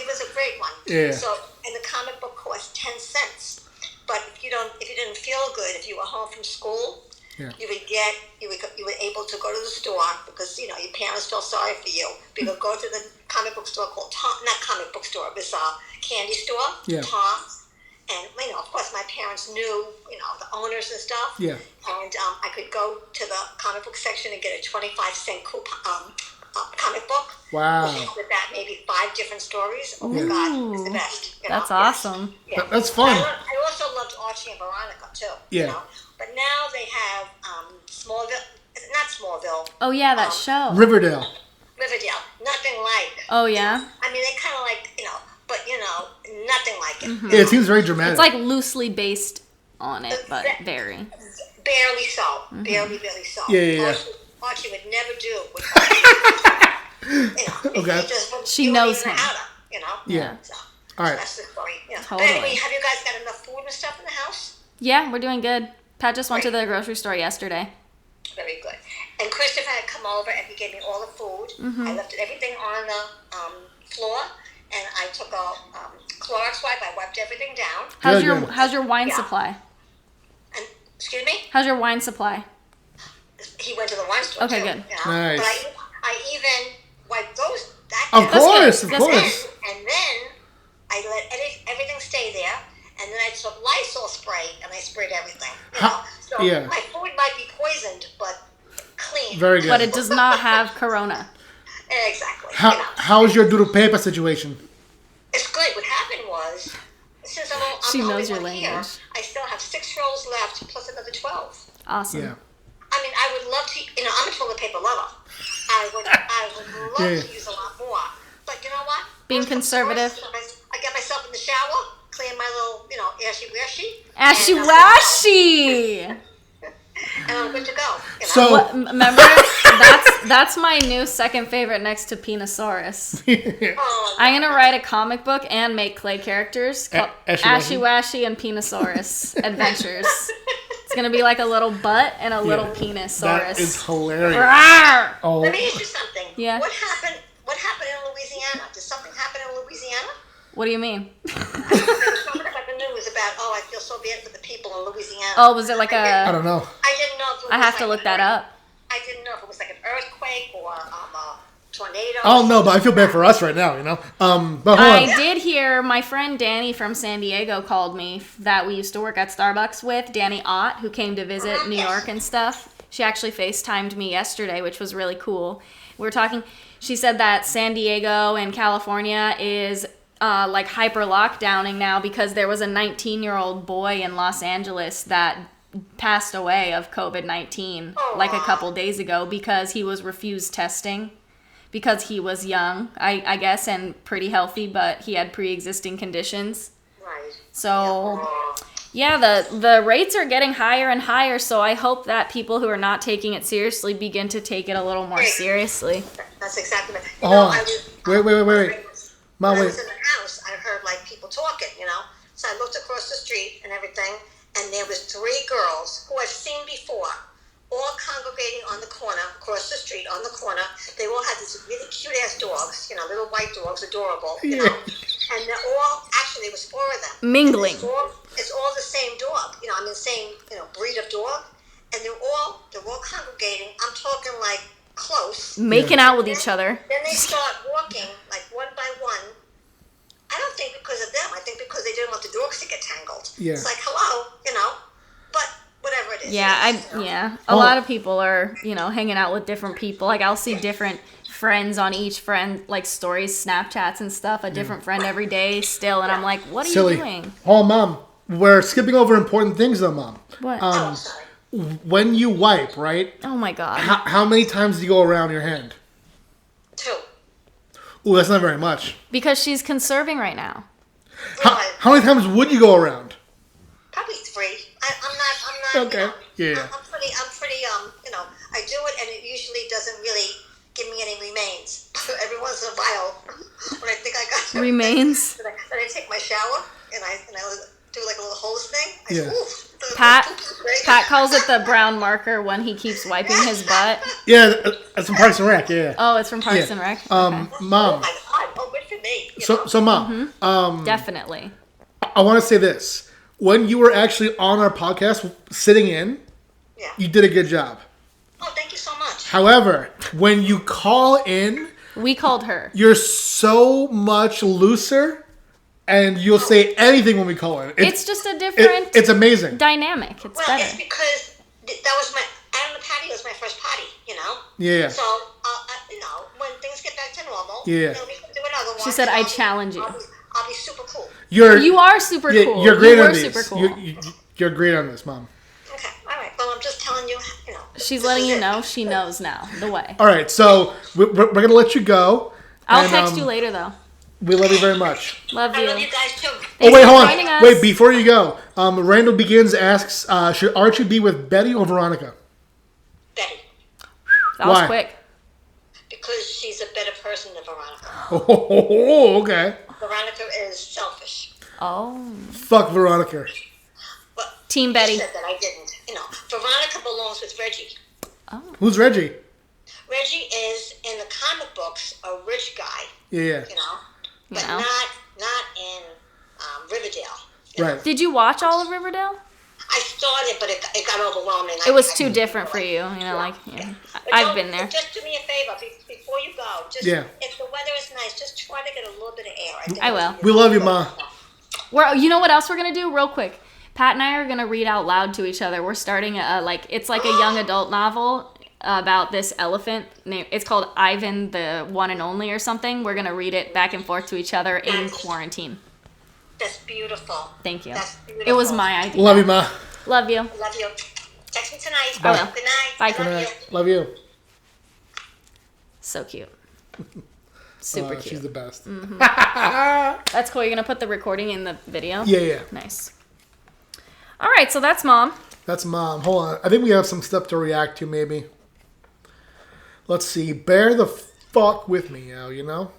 Speaker 4: was a great one.
Speaker 3: Yeah.
Speaker 4: So, and the comic book cost 10 cents. But if you didn't feel good, if you were home from school,
Speaker 3: Yeah.
Speaker 4: you were able to go to the store because your parents felt sorry for you. But you would go to the comic book store called not comic book store, it was candy store,
Speaker 3: Yeah.
Speaker 4: Tom's. And, of course, my parents knew, the owners and stuff.
Speaker 3: Yeah.
Speaker 4: And I could go to the comic book section and get a 25-cent comic book.
Speaker 3: Wow.
Speaker 4: With that, maybe 5 different stories. Oh, my God, it's the best.
Speaker 1: That's awesome.
Speaker 4: Yeah.
Speaker 3: That's fun.
Speaker 4: I also loved Archie and Veronica, too.
Speaker 3: Yeah.
Speaker 4: But now they have Smallville. Not Smallville.
Speaker 1: Oh, yeah, that show.
Speaker 3: Riverdale.
Speaker 4: Nothing like.
Speaker 1: Oh, yeah?
Speaker 4: I mean, they kind of like, but, nothing like it.
Speaker 3: Yeah, it seems very dramatic.
Speaker 1: It's like loosely based on it, but very.
Speaker 4: Barely so. Barely so.
Speaker 3: Yeah.
Speaker 4: Archie would never do what
Speaker 3: Okay.
Speaker 1: She knows him.
Speaker 3: Yeah.
Speaker 4: So,
Speaker 3: All right.
Speaker 4: that's the story. Yeah.
Speaker 1: Totally.
Speaker 4: But anyway, have you guys got enough food and stuff in the house?
Speaker 1: Yeah, we're doing good. Pat just went to the grocery store yesterday.
Speaker 4: Very good. And Christopher had come over and he gave me all the food. I left everything on the floor, and I took a Clorox wipe. I wiped everything down.
Speaker 1: How's your wine supply?
Speaker 4: And excuse me.
Speaker 1: How's your wine supply?
Speaker 4: He went to the wine store.
Speaker 1: Okay,
Speaker 4: too,
Speaker 1: good.
Speaker 3: Nice.
Speaker 4: But I even wiped those.
Speaker 3: Of course.
Speaker 4: And then I let everything stay there. And then I took Lysol spray and I sprayed everything. So my food might be poisoned, but clean.
Speaker 3: Very good.
Speaker 1: But it does not have corona.
Speaker 4: Exactly.
Speaker 3: How's your doodle paper situation?
Speaker 4: It's good. What happened was, since I'm
Speaker 1: She
Speaker 4: the
Speaker 1: knows
Speaker 4: only
Speaker 1: your
Speaker 4: one here,
Speaker 1: language.
Speaker 4: I still have 6 rolls left plus another 12.
Speaker 1: Awesome.
Speaker 3: Yeah.
Speaker 4: I mean, I would love to. I'm a toilet paper lover. I would love to use a lot more. But you know what?
Speaker 1: Being
Speaker 4: First comes
Speaker 1: conservative.
Speaker 4: first, I get myself in the shower, clean my little, ashy-washy.
Speaker 1: Ashy-washy!
Speaker 4: And I'm good to go.
Speaker 3: So,
Speaker 1: Remember, that's my new second favorite next to Penosaurus. I'm gonna write a comic book and make clay characters called Ashy Washy and Penosaurus Adventures. It's gonna be like a little butt and a little Penosaurus.
Speaker 3: that is hilarious.
Speaker 1: Rawr!
Speaker 3: Oh,
Speaker 4: Let me ask you something.
Speaker 1: Yeah.
Speaker 4: What happened in Louisiana? Did something happen in Louisiana?
Speaker 1: What do you mean?
Speaker 4: There was something about the news about, I feel so bad for the people in Louisiana.
Speaker 1: Oh, was it like
Speaker 3: I
Speaker 1: a?
Speaker 3: don't know.
Speaker 4: I didn't know if it was
Speaker 1: I have to look that up.
Speaker 4: I didn't know if it was like an earthquake or a tornado.
Speaker 3: Oh no, but I feel bad for us right now. But hold on.
Speaker 1: I did hear my friend Danny from San Diego called me that we used to work at Starbucks with, Danny Ott, who came to visit New York and stuff. She actually FaceTimed me yesterday, which was really cool. We were talking. She said that San Diego and California is like hyper lockdowning now because there was a 19-year-old boy in Los Angeles that passed away of COVID-19 like a couple days ago because he was refused testing because he was young, I guess, and pretty healthy, but he had pre-existing conditions.
Speaker 4: Right.
Speaker 1: So, yeah, the rates are getting higher and higher, so I hope that people who are not taking it seriously begin to take it a little more seriously.
Speaker 4: That's exactly what.
Speaker 3: Wait. Mom,
Speaker 4: When I
Speaker 3: wait.
Speaker 4: was in the house, I heard like people talking, So I looked across the street and everything, and there was 3 girls who I've seen before, all congregating on the corner, across the street, on the corner. They all had these really cute-ass dogs, little white dogs, adorable, And they're all, actually, there was 4 of them.
Speaker 1: Mingling.
Speaker 4: It's all the same dog, the same, breed of dog. And they're all congregating. I'm talking like close.
Speaker 1: Making out with each other.
Speaker 4: Then they start walking, like one by one. I don't think because of them. I think because they didn't want the dogs to get tangled.
Speaker 3: Yeah.
Speaker 4: It's like, hello, but whatever it is.
Speaker 1: A lot of people are, hanging out with different people. Like, I'll see different friends on each friend, like stories, Snapchats and stuff, a different friend every day still. And I'm like, what are you doing?
Speaker 3: Oh, Mom, we're skipping over important things though, Mom.
Speaker 1: What?
Speaker 4: Sorry.
Speaker 3: When you wipe, right?
Speaker 1: Oh my God.
Speaker 3: How many times do you go around your hand?
Speaker 4: 2.
Speaker 3: Ooh, that's not very much.
Speaker 1: Because she's conserving right now.
Speaker 3: How many times would you go around?
Speaker 4: Probably 3. I'm not.
Speaker 3: Okay. Yeah.
Speaker 4: I'm pretty. I do it, and it usually doesn't really give me any remains. Every once in a while, when I think I got
Speaker 1: Remains?
Speaker 4: then I take my shower and I do like a little holy nose thing. I
Speaker 3: Yeah.
Speaker 4: said, oof.
Speaker 1: Pat calls it the brown marker when he keeps wiping his butt.
Speaker 3: Yeah, that's from Parks and Rec. Yeah.
Speaker 1: Oh, it's from Parks
Speaker 3: Yeah.
Speaker 1: and Rec. Okay.
Speaker 3: Mom.
Speaker 4: Oh my God. Oh, good for me. You know?
Speaker 3: So Mom.
Speaker 1: Definitely.
Speaker 3: I want to say this: when you were actually on our podcast, sitting in,
Speaker 4: Yeah.
Speaker 3: you did a good job.
Speaker 4: Oh, thank you so much.
Speaker 3: However, when you call in,
Speaker 1: We called her.
Speaker 3: you're so much looser, and you'll say anything when we call in.
Speaker 1: It's just a different
Speaker 3: It's amazing.
Speaker 1: dynamic. It's
Speaker 4: Well,
Speaker 1: better.
Speaker 4: it's because that was my out on the patio was my first potty, you know.
Speaker 3: Yeah.
Speaker 4: So you know, when things get back to normal,
Speaker 3: Yeah.
Speaker 4: then we can do another one.
Speaker 1: She said,
Speaker 4: and
Speaker 1: "I
Speaker 4: I'll be-
Speaker 1: challenge you."
Speaker 4: I'll be super cool.
Speaker 1: You are super cool.
Speaker 3: You're great
Speaker 1: you
Speaker 3: on
Speaker 1: were
Speaker 3: these.
Speaker 1: super cool.
Speaker 3: You're great on this, Mom.
Speaker 4: Okay, all right. Well, I'm just telling you, you know.
Speaker 1: She's
Speaker 4: this
Speaker 1: letting
Speaker 4: is
Speaker 1: you
Speaker 4: it.
Speaker 1: know she knows now the way.
Speaker 3: All right, so we're gonna let you go.
Speaker 1: I'll
Speaker 3: and,
Speaker 1: text you later though.
Speaker 3: We love you very much.
Speaker 1: Love
Speaker 4: I
Speaker 1: you.
Speaker 4: love you guys too.
Speaker 3: Oh wait,
Speaker 1: for
Speaker 3: hold
Speaker 1: joining
Speaker 3: on.
Speaker 1: us.
Speaker 3: Wait, before you go, Randall Begins asks, should Archie be with Betty or Veronica?
Speaker 4: Betty,
Speaker 1: That was
Speaker 3: Why?
Speaker 1: quick.
Speaker 4: because she's a better person than Veronica.
Speaker 3: Oh, okay.
Speaker 4: Veronica is selfish.
Speaker 1: Oh.
Speaker 3: Fuck Veronica.
Speaker 4: Well,
Speaker 1: Team
Speaker 4: she
Speaker 1: Betty.
Speaker 4: said that I didn't. You know, Veronica belongs with Reggie.
Speaker 3: Who's Reggie?
Speaker 4: Reggie is in the comic books a rich guy,
Speaker 3: Yeah,
Speaker 4: you know, but
Speaker 1: You know?
Speaker 4: not in Riverdale. you know.
Speaker 3: right.
Speaker 1: Did you watch all of Riverdale?
Speaker 4: I started, but it got overwhelming.
Speaker 1: It was
Speaker 4: I
Speaker 1: too
Speaker 4: couldn't
Speaker 1: different
Speaker 4: do
Speaker 1: for
Speaker 4: it.
Speaker 1: you. You know, like yeah.
Speaker 4: But
Speaker 1: I've
Speaker 4: don't-
Speaker 1: been there.
Speaker 4: Just do me a favor before you go. Just
Speaker 3: Yeah.
Speaker 4: if the weather is nice, just try to get a little bit of air. think
Speaker 1: I will.
Speaker 3: We love you, Ma.
Speaker 1: You know what else we're gonna do, real quick? Pat and I are gonna read out loud to each other. We're starting it's like a young adult novel about this elephant. It's called Ivan the One and Only or something. We're gonna read it back and forth to each other in quarantine.
Speaker 4: That's beautiful.
Speaker 1: Thank you.
Speaker 4: That's beautiful.
Speaker 1: It was my idea.
Speaker 3: Love you, Ma.
Speaker 1: Love you.
Speaker 4: Love you. Text me tonight.
Speaker 1: I will.
Speaker 4: Good night.
Speaker 1: Bye.
Speaker 4: I
Speaker 1: Good
Speaker 4: love
Speaker 3: Good
Speaker 4: you.
Speaker 3: night. Love you.
Speaker 1: So cute. Super cute.
Speaker 3: She's the best.
Speaker 1: That's cool. You're gonna put the recording in the video?
Speaker 3: Yeah.
Speaker 1: Nice. All right, so that's Mom.
Speaker 3: That's Mom. Hold on. I think we have some stuff to react to, maybe. Let's see. Bear the fuck with me, you know?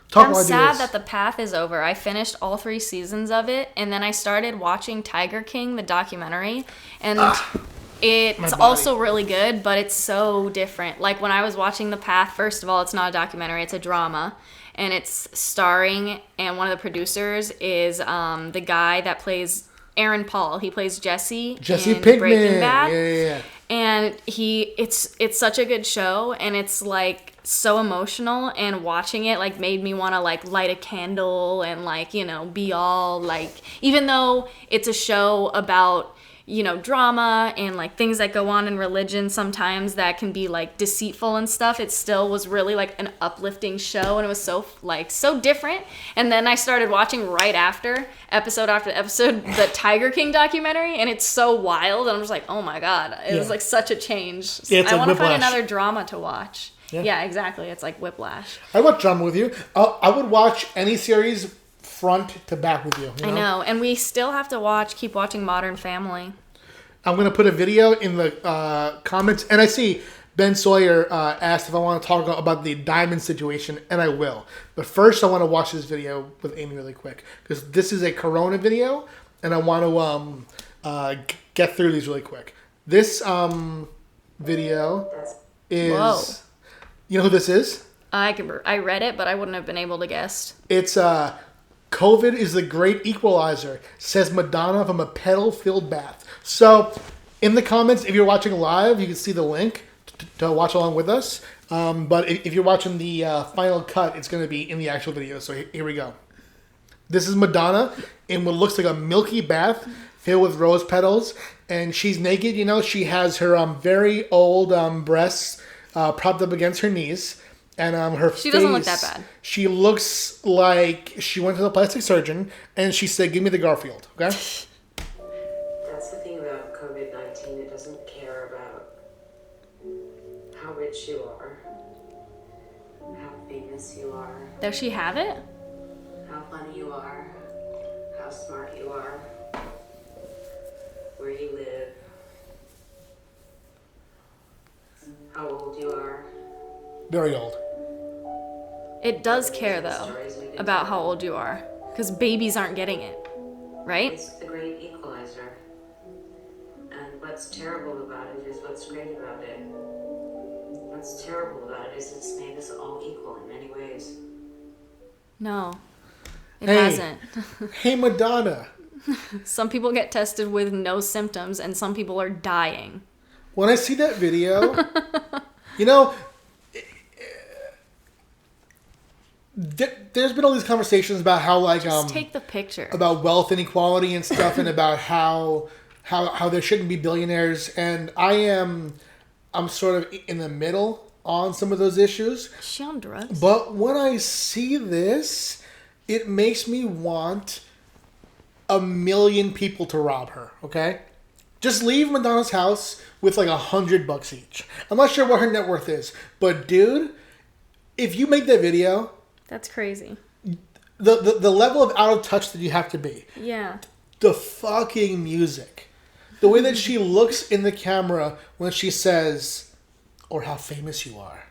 Speaker 3: Talk
Speaker 1: I'm
Speaker 3: while I do
Speaker 1: sad
Speaker 3: this.
Speaker 1: that The Path is over. I finished all 3 seasons of it, and then I started watching Tiger King, the documentary, and it's
Speaker 3: body.
Speaker 1: also really good, but it's so different. Like, when I was watching The Path, first of all, it's not a documentary, it's a drama, and it's starring, and one of the producers is the guy that plays Aaron Paul. He plays Jesse in
Speaker 3: Pinkman.
Speaker 1: Breaking Bad.
Speaker 3: Yeah.
Speaker 1: And it's such a good show, and it's like so emotional, and watching it like made me want to like light a candle and like, you know, be all like, even though it's a show about, you know, drama and like things that go on in religion sometimes that can be like deceitful and stuff, it still was really like an uplifting show, and it was so different. And then I started watching right after episode the Tiger King documentary, and it's so wild, and I'm just like, oh my god, it was like such a change.
Speaker 3: Yeah, it's
Speaker 1: I
Speaker 3: like
Speaker 1: want to find
Speaker 3: Whiplash.
Speaker 1: another drama to watch.
Speaker 3: Yeah.
Speaker 1: Yeah, exactly. It's like Whiplash.
Speaker 3: I watch drama with you. I would watch any series front to back with you.
Speaker 1: I know, and we still have to keep watching Modern Family.
Speaker 3: I'm going to put a video in the comments. And I see Ben Sawyer asked if I want to talk about the diamond situation, and I will. But first, I want to watch this video with Amy really quick, because this is a Corona video, and I want to get through these really quick. This video is...
Speaker 1: Whoa.
Speaker 3: You know who this is?
Speaker 1: I read it, but I wouldn't have been able to guess.
Speaker 3: It's COVID is the great equalizer, says Madonna from a pedal-filled bath. So, in the comments, if you're watching live, you can see the link to watch along with us. But if you're watching the final cut, it's going to be in the actual video. So here we go. This is Madonna in what looks like a milky bath filled with rose petals. And she's naked, you know. She has her very old breasts propped up against her knees. And her face...
Speaker 1: She doesn't look that bad.
Speaker 3: She looks like she went to the plastic surgeon and she said, give me the Garfield, okay?
Speaker 5: That's the thing about COVID-19. It doesn't care about how rich you are, how famous you are,
Speaker 1: Does she have it?
Speaker 5: how funny you are, how smart you are, where you live, how old you are.
Speaker 3: Very old.
Speaker 1: It does care, though, about how old you are. because babies aren't getting it, right?
Speaker 5: It's the great equalizer. And what's terrible about it is what's great about it. What's terrible about it is it's made us all equal in many ways.
Speaker 1: No, it
Speaker 3: Hey.
Speaker 1: hasn't.
Speaker 3: Hey, Madonna.
Speaker 1: Some people get tested with no symptoms, and some people are dying.
Speaker 3: When I see that video, you know, there's been all these conversations about how like
Speaker 1: Just take the picture.
Speaker 3: about wealth inequality and stuff, and about how there shouldn't be billionaires, and I'm sort of in the middle on some of those issues.
Speaker 1: Is she on drugs?
Speaker 3: But when I see this, it makes me want 1 million people to rob her. Okay, just leave Madonna's house with like $100 each. I'm not sure what her net worth is, but dude, if you make that video,
Speaker 1: That's crazy.
Speaker 3: the level of out of touch that you have to be,
Speaker 1: Yeah.
Speaker 3: the fucking music, the way that she looks in the camera when she says, "Or how famous you are."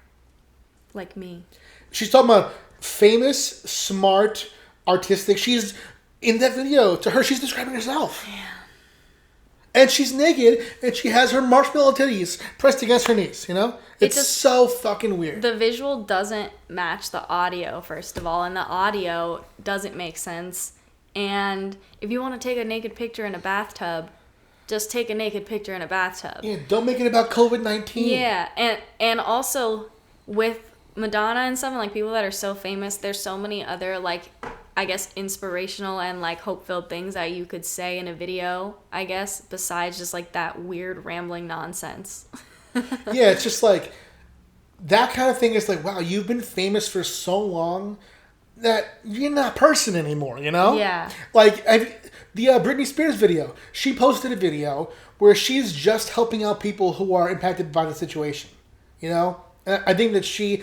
Speaker 1: Like me.
Speaker 3: She's talking about famous, smart, artistic. She's in that video. To her, she's describing herself.
Speaker 1: Yeah.
Speaker 3: And she's naked, and she has her marshmallow titties pressed against her knees, you know? It's
Speaker 1: just-
Speaker 3: so fucking weird.
Speaker 1: The visual doesn't match the audio, first of all, and the audio doesn't make sense. And if you want to take a naked picture in a bathtub, just take a naked picture in a bathtub.
Speaker 3: Yeah, don't make it about COVID-19.
Speaker 1: Yeah, and also with Madonna and stuff, and like people that are so famous, there's so many other like, I guess, inspirational and like hope-filled things that you could say in a video, I guess, besides just like that weird rambling nonsense.
Speaker 3: Yeah, it's just like, that kind of thing is like, wow, you've been famous for so long that you're not a person anymore, you know?
Speaker 1: Yeah.
Speaker 3: Like, the Britney Spears video, she posted a video where she's just helping out people who are impacted by the situation, you know? And I think that she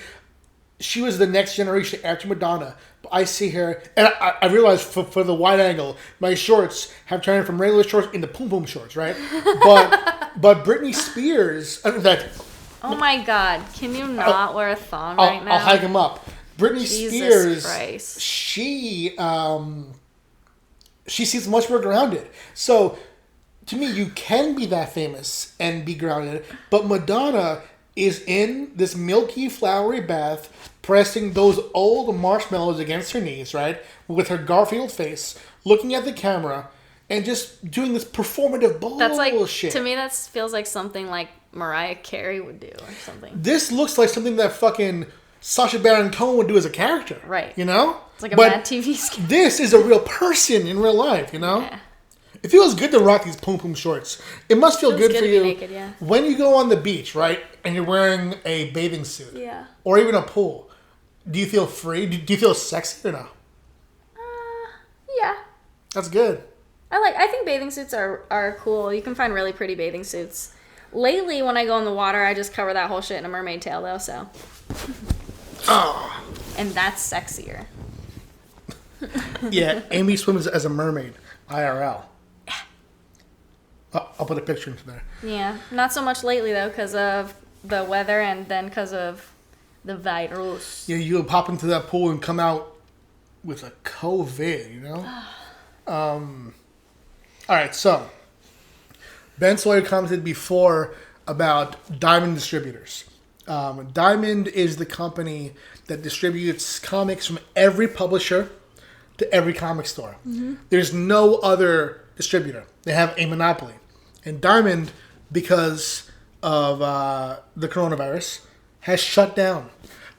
Speaker 3: was the next generation after Madonna. But I see her, and I realize for the wide angle, my shorts have turned from regular shorts into poom poom shorts, right? But Britney Spears,
Speaker 1: Oh my God! Can you not wear a thong right now?
Speaker 3: I'll hike them up. Britney
Speaker 1: Jesus
Speaker 3: Spears,
Speaker 1: Christ.
Speaker 3: she seems much more grounded. So, to me, you can be that famous and be grounded, but Madonna is in this milky, flowery bath, pressing those old marshmallows against her knees, right? With her Garfield face, looking at the camera, and just doing this performative bullshit.
Speaker 1: That's like, to me, that feels like something like Mariah Carey would do or something.
Speaker 3: This looks like something that fucking Sacha Baron Cohen would do as a character.
Speaker 1: Right.
Speaker 3: You know?
Speaker 1: It's like a
Speaker 3: But
Speaker 1: Mad TV skit.
Speaker 3: this is a real person in real life, you know?
Speaker 1: Yeah.
Speaker 3: It feels good to rock these poom poom shorts. It must feel
Speaker 1: Feels
Speaker 3: good
Speaker 1: good
Speaker 3: for
Speaker 1: to be
Speaker 3: you
Speaker 1: naked, yeah.
Speaker 3: when you go on the beach, right? And you're wearing a bathing suit.
Speaker 1: Yeah.
Speaker 3: Or even a pool. Do you feel free? Do you feel sexy or no?
Speaker 1: Yeah.
Speaker 3: That's good.
Speaker 1: I think bathing suits are cool. You can find really pretty bathing suits. Lately, when I go in the water, I just cover that whole shit in a mermaid tail, though, so.
Speaker 3: Oh.
Speaker 1: And that's sexier.
Speaker 3: Yeah, Amy swims as a mermaid. IRL. I'll put a picture into there.
Speaker 1: Yeah. Not so much lately, though, because of the weather and then because of the virus.
Speaker 3: Yeah, you'll pop into that pool and come out with a COVID, you know? All right, so Ben Sawyer commented before about Diamond Distributors. Diamond is the company that distributes comics from every publisher to every comic store. Mm-hmm. There's no other distributor. They have a monopoly. And Diamond, because of the coronavirus, has shut down.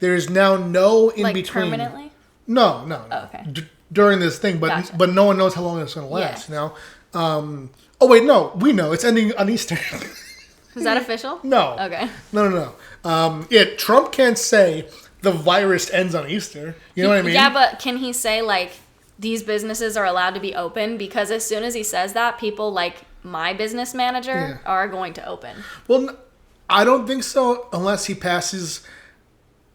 Speaker 3: There is now no in
Speaker 1: Like
Speaker 3: between.
Speaker 1: permanently?
Speaker 3: No.
Speaker 1: Oh, okay.
Speaker 3: During this thing, but
Speaker 1: Gotcha.
Speaker 3: but no one knows how long it's going to last.
Speaker 1: Yeah.
Speaker 3: You know. Oh wait, no, we know it's ending on Easter.
Speaker 1: Is that official?
Speaker 3: No.
Speaker 1: Okay.
Speaker 3: No. Yeah, Trump can't say the virus ends on Easter. You know what I mean?
Speaker 1: Yeah, but can he say, like, these businesses are allowed to be open? Because as soon as he says that, people like my business manager are going to open.
Speaker 3: Well, I don't think so unless he passes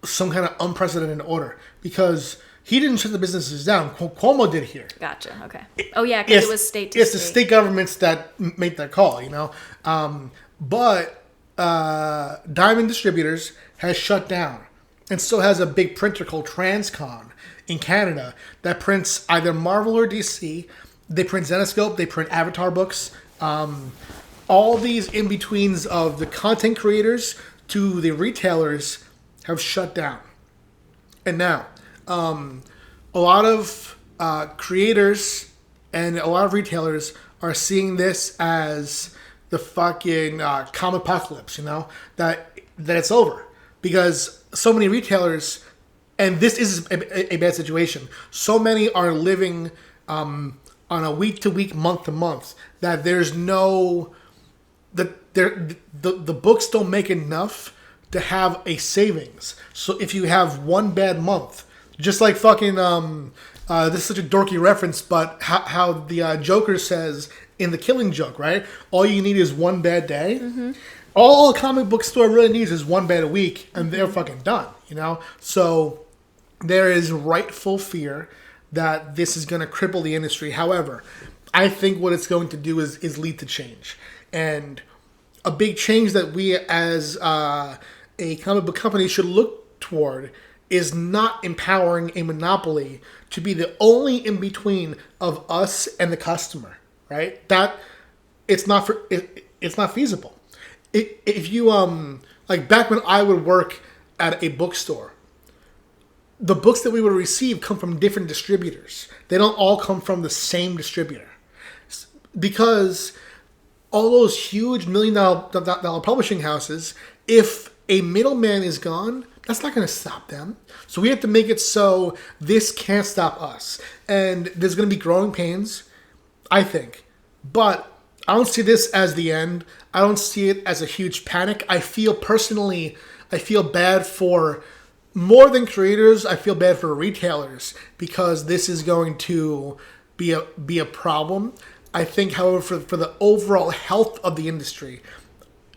Speaker 3: some kind of unprecedented order. Because he didn't shut the businesses down. Cuomo did here.
Speaker 1: Gotcha. Okay. Oh, yeah, because it was state to state.
Speaker 3: It's the state governments that make that call, you know. But Diamond Distributors has shut down. and still has a big printer called Transcon in Canada that prints either Marvel or DC. They print Zenoscope, they print Avatar books. All these in-betweens of the content creators to the retailers have shut down. And now, a lot of creators and a lot of retailers are seeing this as the fucking comic apocalypse, that it's over. Because so many retailers, and this is a bad situation, so many are living on a week-to-week, month-to-month, that there's no... The books don't make enough to have a savings. So if you have one bad month, just like fucking... this is such a dorky reference, but how the Joker says in The Killing Joke, right? All you need is one bad day. Mm-hmm. All a comic book store really needs is one bad a week, and they're fucking done, So there is rightful fear that this is going to cripple the industry. However, I think what it's going to do is lead to change. And a big change that we as a comic book company should look toward is not empowering a monopoly to be the only in-between of us and the customer, right? That it's not feasible. If you like back when I would work at a bookstore, the books that we would receive come from different distributors. They don't all come from the same distributor, because all those huge $1 million publishing houses, if a middleman is gone, that's not going to stop them. So we have to make it so this can't stop us. And there's going to be growing pains, I think. But I don't see this as the end. I don't see it as a huge panic. I feel bad for, more than creators, I feel bad for retailers, because this is going to be a problem. I think, however, for the overall health of the industry,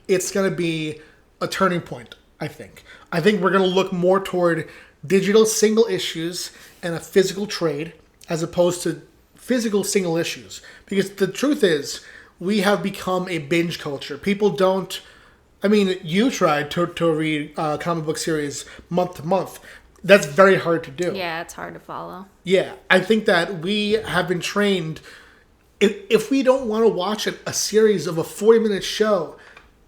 Speaker 3: it's going to be a turning point, I think. I think we're going to look more toward digital single issues and a physical trade as opposed to physical single issues. Because the truth is, we have become a binge culture. People don't... I mean, you tried to read comic book series month to month. That's very hard to do.
Speaker 1: Yeah, it's hard to follow.
Speaker 3: Yeah, I think that we have been trained... If we don't want to watch a series of a 40-minute show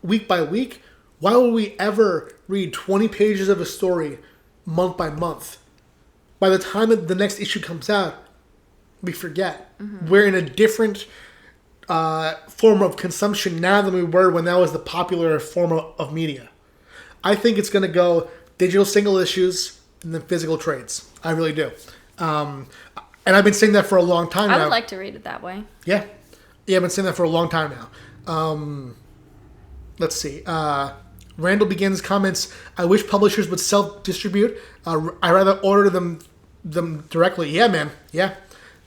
Speaker 3: week by week, why would we ever read 20 pages of a story month by month? By the time that the next issue comes out, we forget. Mm-hmm. We're in a different form of consumption now than we were when that was the popular form of media. I think it's going to go digital single issues and then physical trades. I really do. And I've been saying that for a long time now.
Speaker 1: I would like to read it that way.
Speaker 3: Yeah. Yeah, I've been saying that for a long time now. Let's see. Randall Begins comments, I wish publishers would self-distribute. I rather order them directly. Yeah, man. Yeah.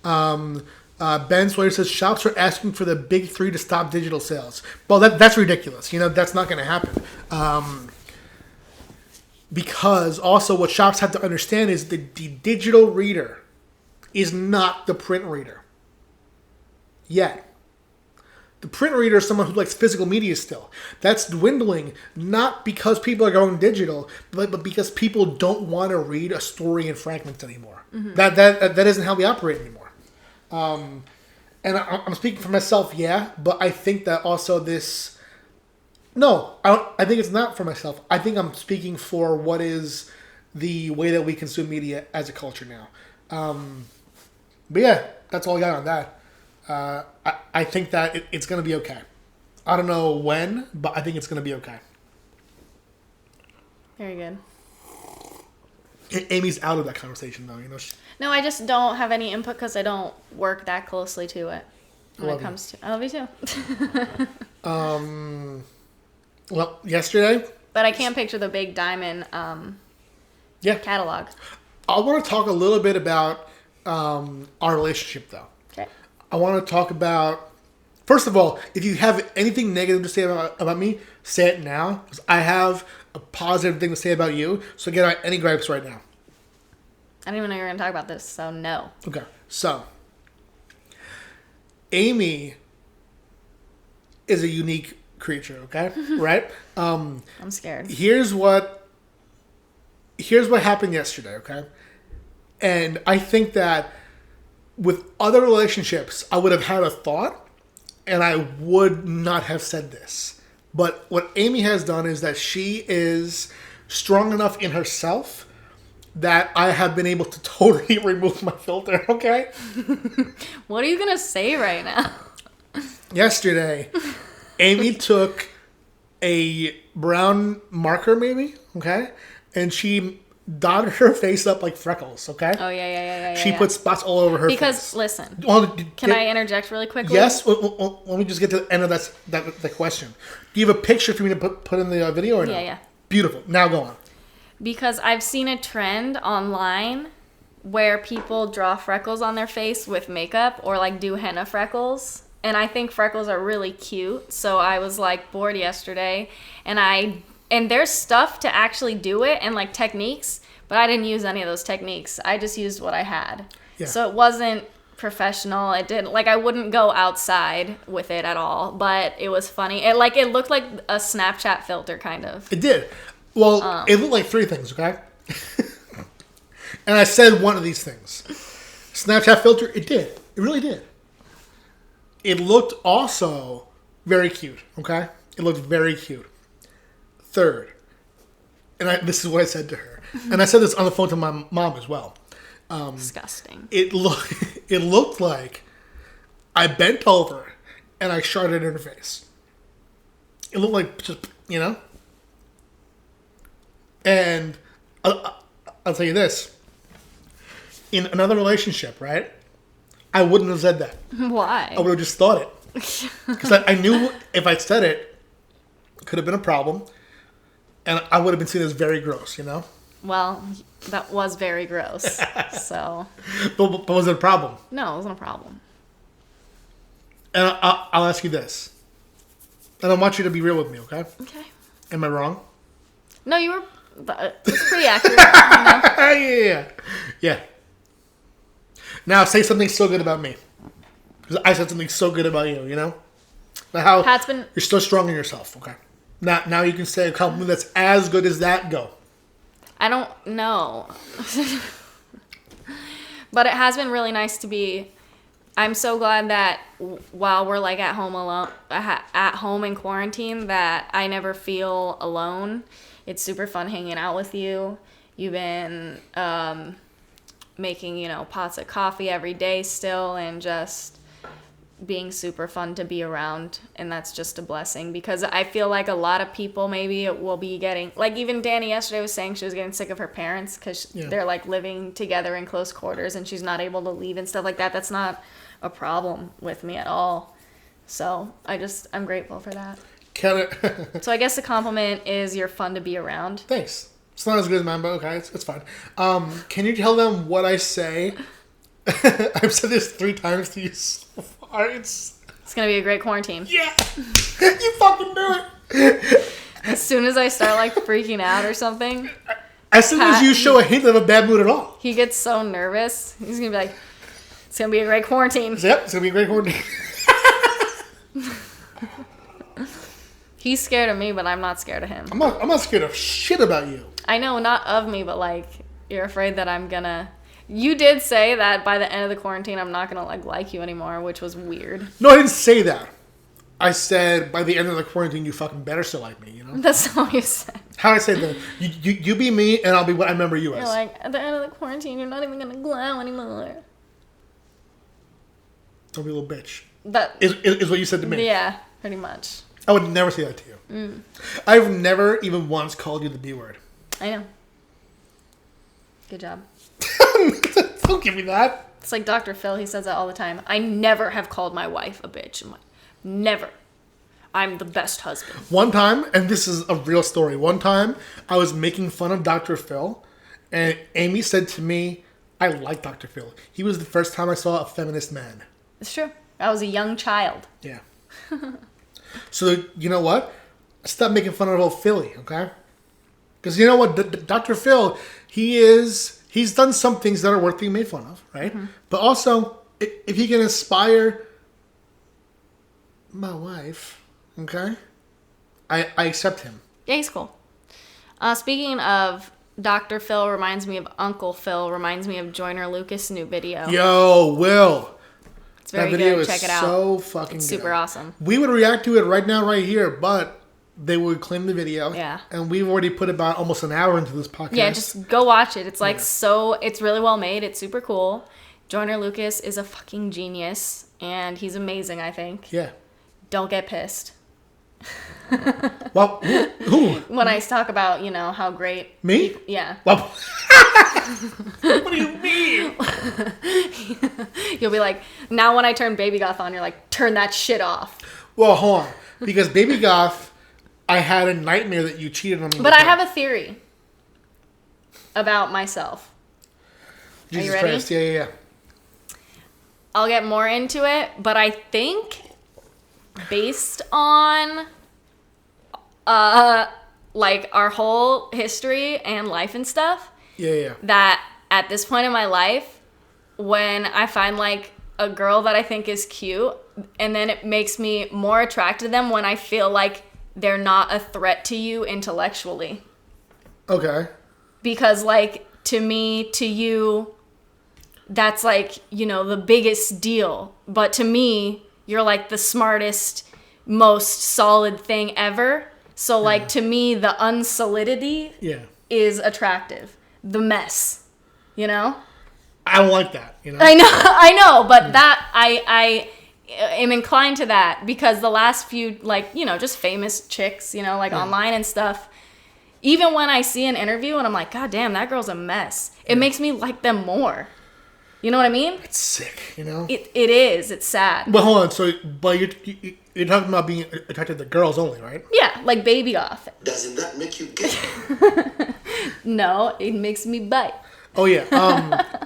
Speaker 3: Ben Sawyer says, shops are asking for the big three to stop digital sales. Well, that's ridiculous. That's not going to happen. Because also what shops have to understand is the digital reader is not the print reader. Yet. The print reader is someone who likes physical media still. That's dwindling, not because people are going digital, but because people don't want to read a story in fragments anymore. Mm-hmm. That isn't how we operate anymore. And I'm speaking for myself, yeah, but I think that also this... No, I think it's not for myself. I think I'm speaking for what is the way that we consume media as a culture now. But yeah, that's all I got on that. I think that it's going to be okay. I don't know when, but I think it's going to be okay.
Speaker 1: Very good.
Speaker 3: Amy's out of that conversation, though.
Speaker 1: No, I just don't have any input because I don't work that closely to it when it comes to... I love you too.
Speaker 3: Well, yesterday...
Speaker 1: But I can't picture the big diamond catalog.
Speaker 3: I want to talk a little bit about our relationship, though.
Speaker 1: Okay.
Speaker 3: I want to talk about... First of all, if you have anything negative to say about me, say it now. Because I have a positive thing to say about you. So get out any gripes right now.
Speaker 1: I didn't even know you were going to talk about this, so no.
Speaker 3: Okay. So, Amy is a unique creature, okay? Right?
Speaker 1: I'm scared.
Speaker 3: Here's what here's what happened yesterday, okay? And I think that with other relationships, I would have had a thought, and I would not have said this. But what Amy has done is that she is strong enough in herself that I have been able to totally remove my filter, okay?
Speaker 1: What are you going to say right now?
Speaker 3: Yesterday, Amy took a brown marker, maybe, okay? And she dotted her face up like freckles, okay?
Speaker 1: Oh, yeah.
Speaker 3: She put spots all over her
Speaker 1: because,
Speaker 3: face.
Speaker 1: listen,
Speaker 3: Well,
Speaker 1: can I interject really quickly?
Speaker 3: Yes. Well, let me just get to the end of that question. Do you have a picture for me to put in the video or no?
Speaker 1: Yeah.
Speaker 3: Beautiful. Now go on.
Speaker 1: Because I've seen a trend online where people draw freckles on their face with makeup or like do henna freckles. And I think freckles are really cute. So I was like bored yesterday and there's stuff to actually do it and like techniques, but I didn't use any of those techniques. I just used what I had.
Speaker 3: Yeah.
Speaker 1: So it wasn't professional. It didn't like I wouldn't go outside with it at all, but it was funny. It looked like a Snapchat filter kind of.
Speaker 3: It did. Well, it looked like three things, okay? And I said one of these things. Snapchat filter, it did. It really did. It looked also very cute, okay? It looked very cute. Third, and this is what I said to her. And I said this on the phone to my mom as well.
Speaker 1: Disgusting.
Speaker 3: It looked like I bent over and I shot it in her face. It looked like just, you know? And I'll tell you this. In another relationship, right? I wouldn't have said that.
Speaker 1: Why?
Speaker 3: I would have just thought it. Because I knew if I said it, it could have been a problem. And I would have been seen as very gross, you know?
Speaker 1: Well, that was very gross. So.
Speaker 3: But was it a problem?
Speaker 1: No, it wasn't a problem.
Speaker 3: And I'll ask you this. And I want you to be real with me, okay?
Speaker 1: Okay.
Speaker 3: Am I wrong?
Speaker 1: No, you were. It's pretty accurate. You know?
Speaker 3: Yeah. Now say something so good about me. Because I said something so good about you, you know? How
Speaker 1: Pat's been.
Speaker 3: you're still strong in yourself, okay? Now you can say a compliment that's as good as that. Go.
Speaker 1: I don't know. But it has been really nice to be. I'm so glad that while we're like at home alone, at home in quarantine, that I never feel alone. It's super fun hanging out with you. You've been making, pots of coffee every day still, and just being super fun to be around. And that's just a blessing, because I feel like a lot of people maybe will be getting, like even Danny yesterday was saying she was getting sick of her parents because they're like living together in close quarters and she's not able to leave and stuff like that. That's not a problem with me at all. So I'm grateful for that. So I guess the compliment is you're fun to be around.
Speaker 3: Thanks. It's not as good as mine, but okay, it's fine. Can you tell them what I say? I've said this 3 times to you so far. It's
Speaker 1: gonna be a great quarantine.
Speaker 3: Yeah! You fucking do it!
Speaker 1: As soon as I start like freaking out or something.
Speaker 3: As soon as you show a hint of a bad mood at all.
Speaker 1: He gets so nervous. He's gonna be like, it's gonna be a great quarantine.
Speaker 3: Yep, it's gonna be a great quarantine.
Speaker 1: He's scared of me, but I'm not scared of him.
Speaker 3: I'm not scared of shit about you.
Speaker 1: I know, not of me, but like, you're afraid that I'm gonna... You did say that by the end of the quarantine, I'm not gonna like you anymore, which was weird.
Speaker 3: No, I didn't say that. I said by the end of the quarantine, you fucking better still like me, you know?
Speaker 1: That's not what you said.
Speaker 3: How I say that? You be me, and I'll be what I remember you as.
Speaker 1: You're like, at the end of the quarantine, you're not even gonna glow anymore.
Speaker 3: Don't be a little bitch.
Speaker 1: That
Speaker 3: is what you said to me.
Speaker 1: Yeah, pretty much.
Speaker 3: I would never say that to you. I've never even once called you the B word.
Speaker 1: I know. Good job.
Speaker 3: Don't give me that.
Speaker 1: It's like Dr. Phil, he says that all the time. I never have called my wife a bitch. Never. I'm the best husband.
Speaker 3: One time, and this is a real story, one time I was making fun of Dr. Phil, and Amy said to me, I like Dr. Phil. He was the first time I saw a feminist man.
Speaker 1: It's true. I was a young child.
Speaker 3: Yeah. So, you know what? Stop making fun of old Philly, okay? Because you know what? Dr. Phil, he's done some things that are worth being made fun of, right? Mm-hmm. But also, if he can inspire my wife, okay? I accept him.
Speaker 1: Yeah, he's cool. Speaking of Dr. Phil reminds me of Uncle Phil, reminds me of Joyner Lucas' new video.
Speaker 3: Yo, Will.
Speaker 1: It's very
Speaker 3: that video
Speaker 1: good.
Speaker 3: is
Speaker 1: Check it out.
Speaker 3: so fucking
Speaker 1: It's
Speaker 3: good.
Speaker 1: super awesome.
Speaker 3: We would react to it right now, right here, but they would claim the video.
Speaker 1: Yeah.
Speaker 3: And we've already put about almost an hour into this podcast.
Speaker 1: Yeah, just go watch it. It's like it's really well made. It's super cool. Joyner Lucas is a fucking genius, and he's amazing, I think.
Speaker 3: Yeah.
Speaker 1: Don't get pissed.
Speaker 3: Well, who?
Speaker 1: When I talk about, how great...
Speaker 3: Me?
Speaker 1: Yeah.
Speaker 3: Well, what do you mean?
Speaker 1: You'll be like, now when I turn Baby Goth on, you're like, turn that shit off.
Speaker 3: Well, hold on. Because Baby Goth, I had a nightmare that you cheated on me.
Speaker 1: But I have a theory about myself.
Speaker 3: Jesus
Speaker 1: Are you ready?
Speaker 3: Christ. Yeah.
Speaker 1: I'll get more into it, but I think based on like our whole history and life and stuff,
Speaker 3: Yeah.
Speaker 1: that at this point in my life, when I find like a girl that I think is cute, and then it makes me more attracted to them when I feel like they're not a threat to you intellectually.
Speaker 3: Okay.
Speaker 1: Because like to me, to you, that's like, the biggest deal. But to me, you're like the smartest, most solid thing ever. So like to me, the unsolidity is attractive. The mess,
Speaker 3: I don't like that,
Speaker 1: I know, but that I am inclined to that because the last few, like, just famous chicks, like online and stuff, even when I see an interview and I'm like, God damn, that girl's a mess, it makes me like them more. You know what I mean?
Speaker 3: It's sick,
Speaker 1: It is. It's sad.
Speaker 3: But hold on, but you're talking about being attracted to girls only, right?
Speaker 1: Yeah, like Baby Goth.
Speaker 6: Doesn't that make you gay?
Speaker 1: No, it makes me bite.
Speaker 3: Oh yeah.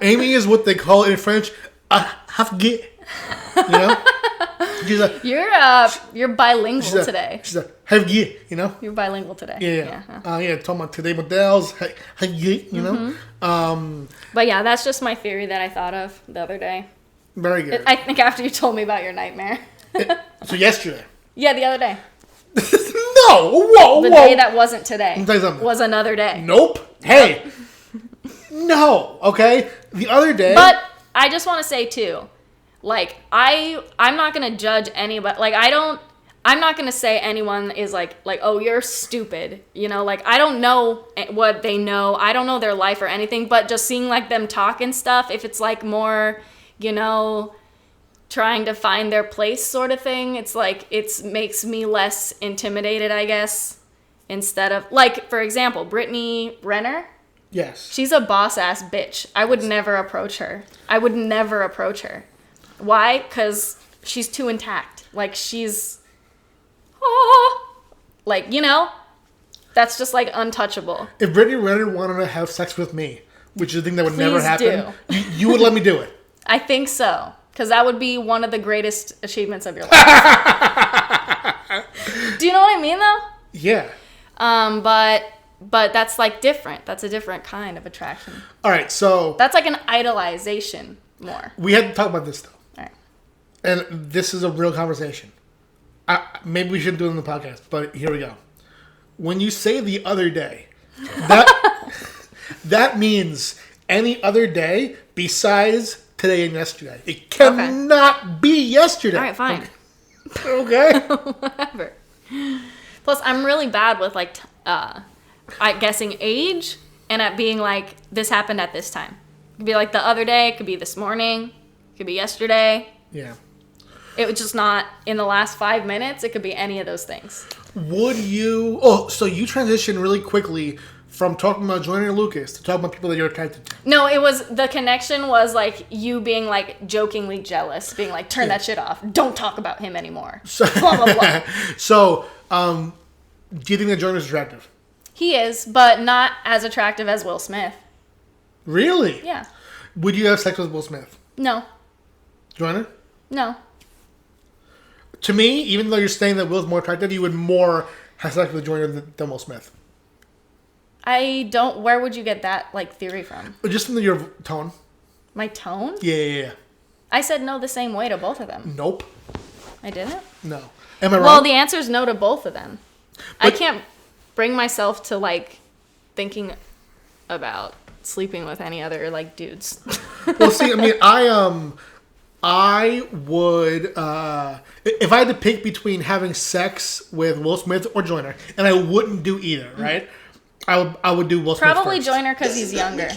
Speaker 3: Amy is what they call in French half gay. She's a
Speaker 1: You're bilingual today.
Speaker 3: She's a half gay.
Speaker 1: You're bilingual today.
Speaker 3: Yeah. Talking about today models, half gay.
Speaker 1: But yeah, that's just my theory that I thought of the other day.
Speaker 3: Very good.
Speaker 1: I think after you told me about your nightmare.
Speaker 3: So yesterday.
Speaker 1: Yeah, the other day.
Speaker 3: No. Whoa.
Speaker 1: The day that wasn't today.
Speaker 3: Let me tell you something.
Speaker 1: Was another day.
Speaker 3: Nope. Hey. No. Okay. The other day.
Speaker 1: But I just want to say too, like I'm not gonna judge anybody. Like I'm not gonna say anyone is like oh, you're stupid. Like I don't know what they know. I don't know their life or anything. But just seeing like them talk and stuff, if it's like more, trying to find their place sort of thing, it's like it makes me less intimidated, I guess. Instead of like, for example, Brittany Renner.
Speaker 3: Yes.
Speaker 1: She's a boss ass bitch. I would never approach her. Why? Because she's too intact. Like she's, that's just like untouchable.
Speaker 3: If Brittany Renner wanted to have sex with me, which is a thing that would never
Speaker 1: Please
Speaker 3: happen, you would let me do it.
Speaker 1: I think so. Because that would be one of the greatest achievements of your life. Do you know what I mean, though?
Speaker 3: Yeah.
Speaker 1: But that's like different. That's a different kind of attraction.
Speaker 3: All right, so
Speaker 1: That's like an idolization more.
Speaker 3: we had to talk about this though,
Speaker 1: All right.
Speaker 3: and this is a real conversation. Maybe we shouldn't do it in the podcast, but here we go. When you say the other day, that means any other day besides today and yesterday. It cannot be yesterday.
Speaker 1: All right, fine.
Speaker 3: Okay.
Speaker 1: Whatever. Plus, I'm really bad with like guessing age and at being like, this happened at this time. It could be like the other day. It could be this morning. It could be yesterday.
Speaker 3: Yeah.
Speaker 1: It was just not in the last 5 minutes. It could be any of those things.
Speaker 3: Would you... Oh, so you transitioned really quickly from talking about Joyner Lucas to talking about people that you're attracted to.
Speaker 1: No, it was... The connection was like you being like jokingly jealous. Being like, turn that shit off. Don't talk about him anymore.
Speaker 3: So,
Speaker 1: Blah, blah, blah.
Speaker 3: So, do you think that Joyner's attractive?
Speaker 1: He is, but not as attractive as Will Smith.
Speaker 3: Really?
Speaker 1: Yeah.
Speaker 3: Would you have sex with Will Smith?
Speaker 1: No.
Speaker 3: Joyner?
Speaker 1: No.
Speaker 3: To me, even though you're saying that Will's more attractive, you would more have sex with Joyner than Will Smith.
Speaker 1: I don't... Where would you get that, like, theory from?
Speaker 3: Just from your tone.
Speaker 1: My tone?
Speaker 3: Yeah.
Speaker 1: I said no the same way to both of them.
Speaker 3: Nope.
Speaker 1: I didn't?
Speaker 3: No. Am I wrong?
Speaker 1: Well, the answer is no to both of them. I can't bring myself to, like, thinking about sleeping with any other like dudes.
Speaker 3: Well, see, I mean, I would if I had to pick between having sex with Will Smith or Joyner, and I wouldn't do either, right? I would do Will Smith
Speaker 1: Probably
Speaker 3: first.
Speaker 1: Joyner because he's younger.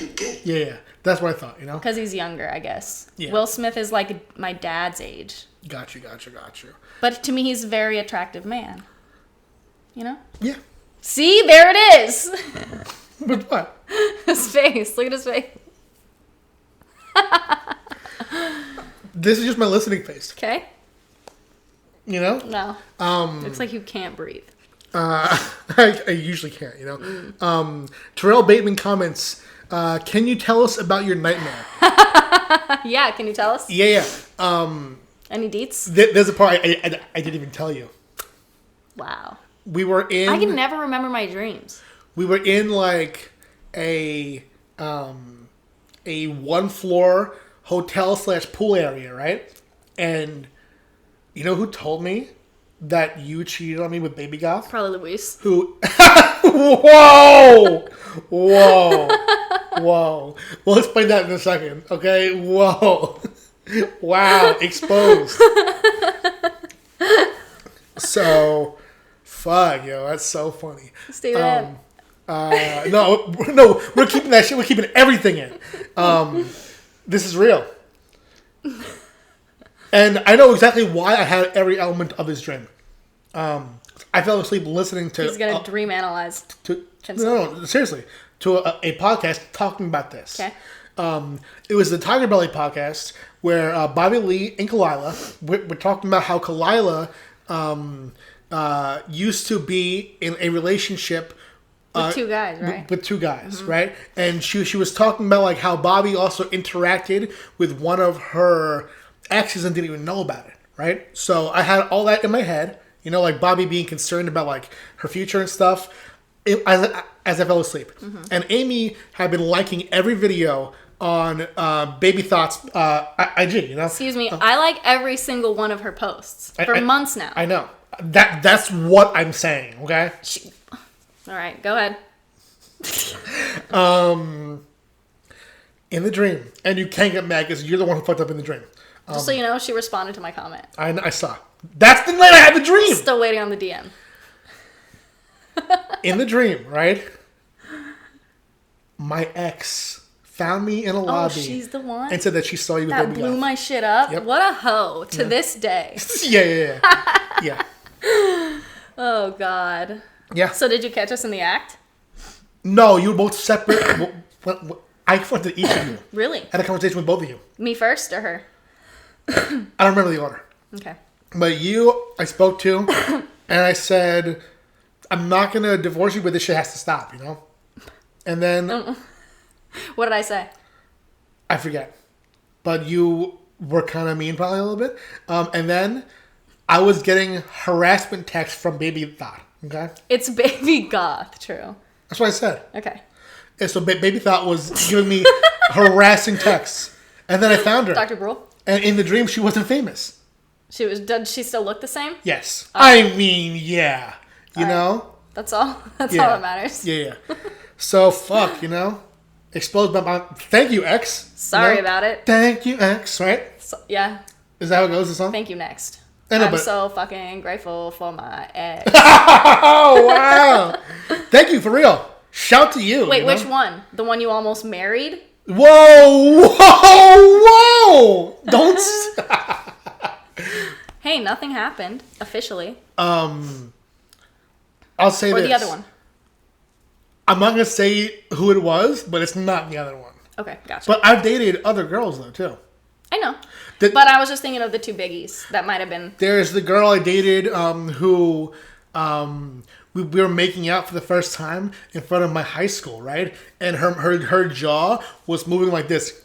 Speaker 3: Yeah, that's what I thought. You know,
Speaker 1: Because he's younger, I guess.
Speaker 3: Yeah.
Speaker 1: Will Smith is like my dad's age.
Speaker 3: got you.
Speaker 1: But to me, he's a very attractive man. You know?
Speaker 3: Yeah,
Speaker 1: See, there it is.
Speaker 3: but what?
Speaker 1: His face. Look at his face.
Speaker 3: This is just my listening face.
Speaker 1: Okay?
Speaker 3: You know,
Speaker 1: No. Looks like you can't breathe.
Speaker 3: I usually can't. You know, Terrell Bateman comments. Can you tell us about your nightmare?
Speaker 1: Yeah, can you tell us?
Speaker 3: Yeah.
Speaker 1: Any deets?
Speaker 3: There's a part I didn't even tell you.
Speaker 1: Wow.
Speaker 3: We were in.
Speaker 1: I can never remember my dreams.
Speaker 3: We were in like a 1-floor hotel / pool area, right? And you know who told me that you cheated on me with Baby Goth?
Speaker 1: Probably Luis.
Speaker 3: Who? Whoa! We'll explain that in a second, okay? Whoa! Wow! Exposed. So, fuck, yo, that's so funny.
Speaker 1: Stay in.
Speaker 3: No, we're keeping that shit. We're keeping everything in. This is real. And I know exactly why I had every element of his dream. I fell asleep listening to...
Speaker 1: He's going to dream analyze.
Speaker 3: No, seriously. To a podcast talking about this.
Speaker 1: Okay.
Speaker 3: It was the Tiger Belly podcast where Bobby Lee and Kalila were talking about how Kalila used to be in a relationship
Speaker 1: With two guys, right?
Speaker 3: with two guys, right? And she was talking about like how Bobby also interacted with one of her exes and didn't even know about it, right? So I had all that in my head, you know, like Bobby being concerned about like her future and stuff as I fell asleep. And Amy had been liking every video on Baby Thoughts IG, you know?
Speaker 1: Excuse me. I like every single one of her posts for months now.
Speaker 3: I know. That's what I'm saying, okay?
Speaker 1: All right, go ahead.
Speaker 3: In the dream. And you can't get mad because you're the one who fucked up in the dream.
Speaker 1: Just so you know, she responded to my comment.
Speaker 3: I saw. That's the night I had the dream!
Speaker 1: Still waiting on the DM.
Speaker 3: In the dream, right? My ex found me in a
Speaker 1: Oh,
Speaker 3: lobby
Speaker 1: she's the one?
Speaker 3: and said that she saw you with
Speaker 1: That
Speaker 3: Baby
Speaker 1: blew
Speaker 3: Goth.
Speaker 1: my shit up.
Speaker 3: Yep.
Speaker 1: What a hoe to this day.
Speaker 3: Yeah.
Speaker 1: Oh, God.
Speaker 3: Yeah.
Speaker 1: So did you catch us in the act?
Speaker 3: No, you were both separate. I went to each of you.
Speaker 1: Really?
Speaker 3: Had a conversation with both of you.
Speaker 1: Me first or her?
Speaker 3: I don't remember the order.
Speaker 1: Okay.
Speaker 3: But you, I spoke to, and I said, I'm not going to divorce you, but this shit has to stop, you know? And then,
Speaker 1: What did I say?
Speaker 3: I forget. But you were kind of mean probably a little bit. And then, I was getting harassment texts from Baby Thought, okay?
Speaker 1: It's Baby Goth, true.
Speaker 3: That's what I said.
Speaker 1: Okay.
Speaker 3: And so Baby Thought was giving me harassing texts. And then I found her.
Speaker 1: Dr. Brule?
Speaker 3: And in the dream, she wasn't famous.
Speaker 1: Does she still look the same?
Speaker 3: Yes. I mean, yeah. You know?
Speaker 1: That's all? That's
Speaker 3: Yeah.
Speaker 1: all that matters?
Speaker 3: Yeah. So, fuck, you know? Exposed by my... Thank you, X.
Speaker 1: Sorry
Speaker 3: You know?
Speaker 1: about it.
Speaker 3: Thank you, X, right?
Speaker 1: So, yeah.
Speaker 3: Is that how it goes, the song?
Speaker 1: Thank you, next.
Speaker 3: I know,
Speaker 1: I'm
Speaker 3: but-
Speaker 1: so fucking grateful for my ex.
Speaker 3: Oh, wow. Thank you, for real. Shout to you.
Speaker 1: Wait,
Speaker 3: you know?
Speaker 1: which one? The one you almost married?
Speaker 3: Whoa! Don't...
Speaker 1: Hey, nothing happened officially.
Speaker 3: I'll say
Speaker 1: Or
Speaker 3: this.
Speaker 1: the other one.
Speaker 3: I'm not going to say who it was, but it's not the other one.
Speaker 1: Okay, gotcha.
Speaker 3: But I've dated other girls, though, too.
Speaker 1: I know.
Speaker 3: The-
Speaker 1: But I was just thinking of the two biggies that might have been.
Speaker 3: There's the girl I dated who we were making out for the first time in front of my high school, right? And her jaw was moving like this.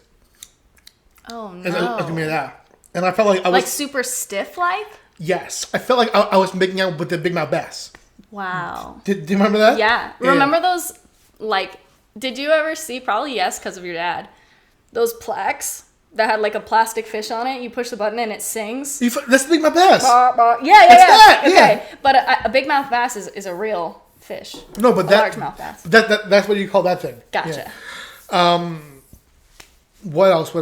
Speaker 1: Oh,
Speaker 3: And I was giving me
Speaker 1: no.
Speaker 3: that. And I felt like I was...
Speaker 1: Like super stiff like?
Speaker 3: Yes. I felt like I was making out with the Big Mouth Bass.
Speaker 1: Wow.
Speaker 3: Do you remember that?
Speaker 1: Yeah. Remember those, like, did you ever see, probably yes, because of your dad, those plaques that had like a plastic fish on it? You push the button and it sings.
Speaker 3: That's the Big Mouth Bass.
Speaker 1: Yeah.
Speaker 3: That's that,
Speaker 1: Okay.
Speaker 3: yeah.
Speaker 1: But a big mouth bass is a real fish.
Speaker 3: No, but
Speaker 1: A
Speaker 3: that
Speaker 1: largemouth bass.
Speaker 3: that's what you call that thing.
Speaker 1: Gotcha.
Speaker 3: Yeah. What else?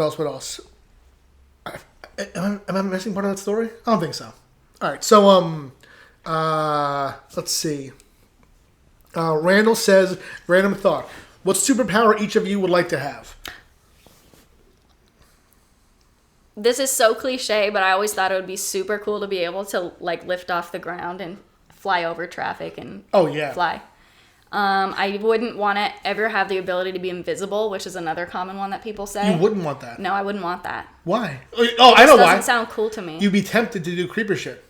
Speaker 3: Am I missing part of that story? I don't think so. All right. So let's see. Randall says, random thought. What superpower each of you would like to have?
Speaker 1: This is so cliche, but I always thought it would be super cool to be able to like lift off the ground and fly over traffic and fly. I wouldn't want to ever have the ability to be invisible, which is another common one that people say.
Speaker 3: You wouldn't want that.
Speaker 1: No, I wouldn't want that.
Speaker 3: Why? Oh, I know why.
Speaker 1: Doesn't sound cool to me.
Speaker 3: You'd be tempted to do creeper shit.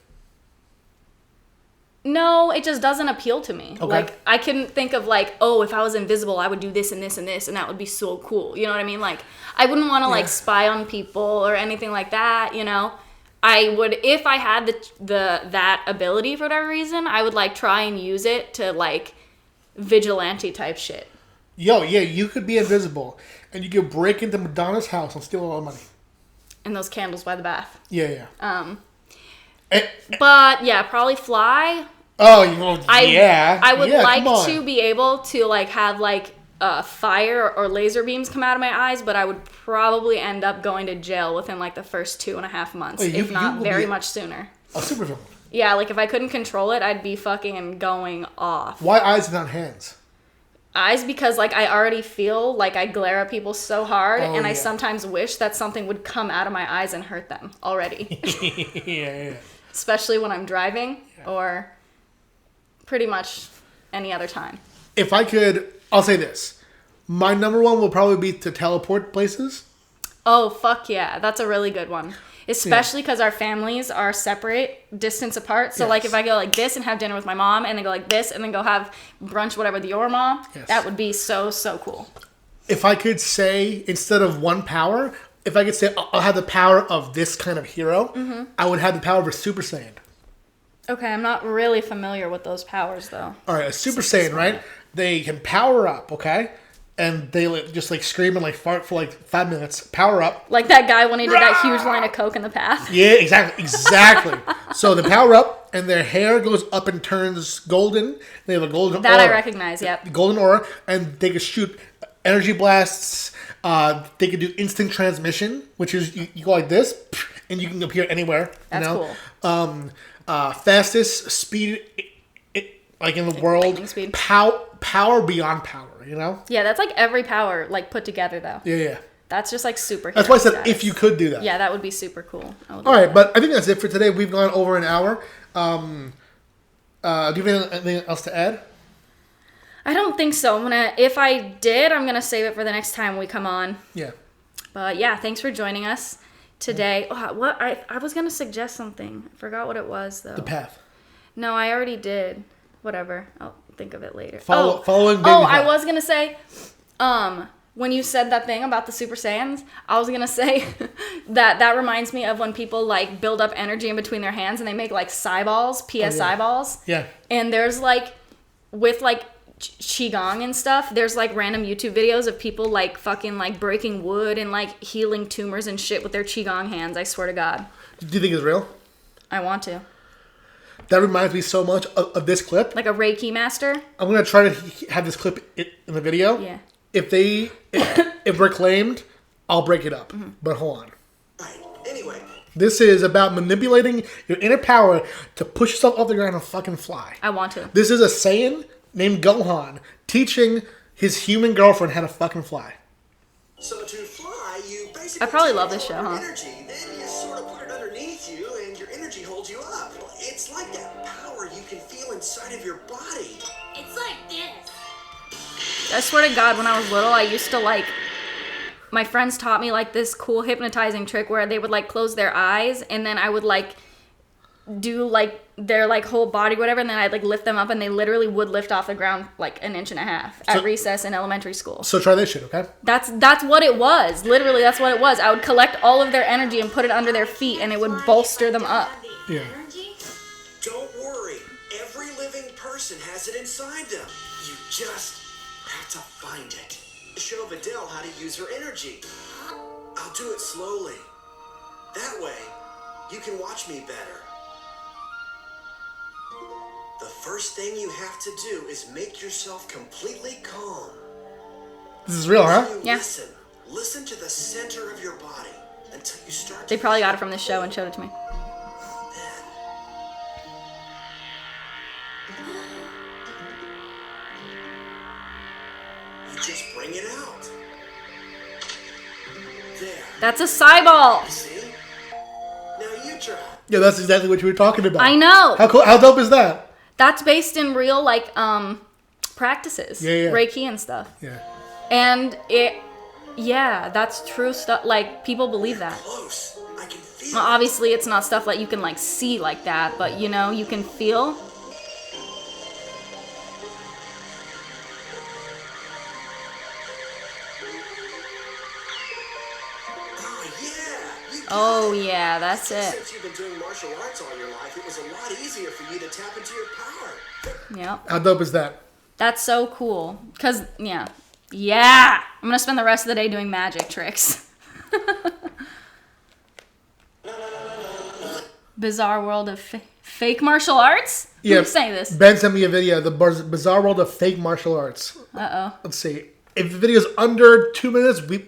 Speaker 1: No, it just doesn't appeal to me.
Speaker 3: Okay.
Speaker 1: Like, I couldn't think of like, oh, if I was invisible, I would do this and this and this, and that would be so cool. You know what I mean? Like, I wouldn't want to like spy on people or anything like that. You know, I would, if I had that ability for whatever reason, I would like try and use it to like vigilante type shit.
Speaker 3: Yo, yeah, you could be invisible and you could break into Madonna's house and steal all the money.
Speaker 1: And those candles by the bath.
Speaker 3: Yeah.
Speaker 1: But yeah, probably fly.
Speaker 3: Oh, yeah.
Speaker 1: I would like to be able to like have like fire or laser beams come out of my eyes, but I would probably end up going to jail within like the first 2.5 months, if not very much sooner.
Speaker 3: A supervillain.
Speaker 1: Yeah, like if I couldn't control it, I'd be fucking going off.
Speaker 3: Why eyes and not hands?
Speaker 1: Eyes, because like I already feel like I glare at people so hard, and I
Speaker 3: yeah.
Speaker 1: sometimes wish that something would come out of my eyes and hurt them already.
Speaker 3: Yeah.
Speaker 1: Especially when I'm driving or pretty much any other time.
Speaker 3: If I could, I'll say this. My number one will probably be to teleport places.
Speaker 1: Oh, fuck yeah. That's a really good one. Especially because our families are separate, distance apart. So, like, if I go like this and have dinner with my mom, and then go like this, and then go have brunch, whatever, with your mom, that would be so, so cool.
Speaker 3: If I could say, instead of one power, if I could say, I'll have the power of this kind of hero, I would have the power of a Super Saiyan.
Speaker 1: Okay, I'm not really familiar with those powers, though.
Speaker 3: All right, a Super Saiyan, right? They can power up, okay? And they just like scream and like fart for like 5 minutes. Power up.
Speaker 1: Like that guy when he did that huge line of coke in the path.
Speaker 3: Yeah, exactly. So they power up and their hair goes up and turns golden. They have a golden
Speaker 1: that
Speaker 3: aura.
Speaker 1: I recognize, yep.
Speaker 3: Golden aura, and they can shoot energy blasts. They can do instant transmission, which is you go like this, and you can appear anywhere.
Speaker 1: That's
Speaker 3: cool. Fastest speed, like in the world.
Speaker 1: Lightning speed.
Speaker 3: Power beyond power. You know?
Speaker 1: Yeah, that's like every power like put together though.
Speaker 3: Yeah.
Speaker 1: That's just like super.
Speaker 3: That's why I said
Speaker 1: status.
Speaker 3: if you could do that.
Speaker 1: Yeah, that would be super cool.
Speaker 3: All right, but I think that's it for today. We've gone over an hour. Do you have anything else to add?
Speaker 1: I don't think so. If I did, I'm gonna save it for the next time we come on.
Speaker 3: Yeah.
Speaker 1: But yeah, thanks for joining us today. What I was gonna suggest something. I forgot what it was though.
Speaker 3: The path.
Speaker 1: No, I already did. Whatever. I'll think of it later.
Speaker 3: Following baby
Speaker 1: I was gonna say, when you said that thing about the Super Saiyans, I was gonna say that reminds me of when people like build up energy in between their hands and they make like psi balls, PSI balls.
Speaker 3: Yeah.
Speaker 1: And there's like, with like qigong and stuff, there's like random YouTube videos of people like fucking like breaking wood and like healing tumors and shit with their qigong hands. I swear to God.
Speaker 3: Do you think it's real?
Speaker 1: I want to.
Speaker 3: That reminds me so much of this clip.
Speaker 1: Like a Reiki master?
Speaker 3: I'm going to try to have this clip in the video.
Speaker 1: Yeah.
Speaker 3: If we're claimed, I'll break it up. Mm-hmm. But hold on.
Speaker 6: Right. Anyway.
Speaker 3: This is about manipulating your inner power to push yourself off the ground and fucking fly.
Speaker 1: I want to.
Speaker 3: This is a Saiyan named Gohan teaching his human girlfriend how to fucking fly.
Speaker 6: So to fly, you basically
Speaker 1: I probably love this show, huh?
Speaker 6: Energy, then you sort of put it underneath you, and your energy holds you up. It's like that power you can feel inside of your body.
Speaker 7: It's like this.
Speaker 1: I swear to God, when I was little, I used to like, my friends taught me like this cool hypnotizing trick where they would like close their eyes and then I would like do like their like whole body, whatever, and then I'd like lift them up and they literally would lift off the ground like 1.5 inches at recess in elementary school.
Speaker 3: So try this shit, okay?
Speaker 1: That's what it was. Literally, that's what it was. I would collect all of their energy and put it under their feet and it would bolster them up.
Speaker 3: Yeah.
Speaker 6: Don't worry. Every living person has it inside them. You just have to find it. Show Vidal how to use her energy. I'll do it slowly. That way, you can watch me better. The first thing you have to do is make yourself completely calm.
Speaker 3: This is real, huh?
Speaker 6: You
Speaker 1: Yeah.
Speaker 6: Listen to the center of your body until you start to
Speaker 1: They probably got it from this show and showed it to me.
Speaker 6: You just bring it out. There.
Speaker 1: That's a Cyball.
Speaker 6: See? Now you try.
Speaker 3: Yeah, that's exactly what you were talking about.
Speaker 1: I know.
Speaker 3: How cool? How dope is that?
Speaker 1: That's based in real like practices.
Speaker 3: Yeah.
Speaker 1: Reiki and stuff.
Speaker 3: Yeah.
Speaker 1: And that's true stuff. Like people believe that.
Speaker 6: Close. I can feel
Speaker 1: Well, obviously it's not stuff like you can like see like that, but you know, you can feel. Oh yeah, that's it.
Speaker 6: Since you've been doing martial arts all your life, it was a lot easier for you to tap into your power.
Speaker 1: Yep.
Speaker 3: How dope is that?
Speaker 1: That's so cool. Cause yeah. I'm gonna spend the rest of the day doing magic tricks. Bizarre world of fake martial arts?
Speaker 3: Yeah.
Speaker 1: Who's saying this?
Speaker 3: Ben sent me a video, the bizarre world of fake martial arts.
Speaker 1: Uh-oh.
Speaker 3: Let's see. If the video's under 2 minutes, we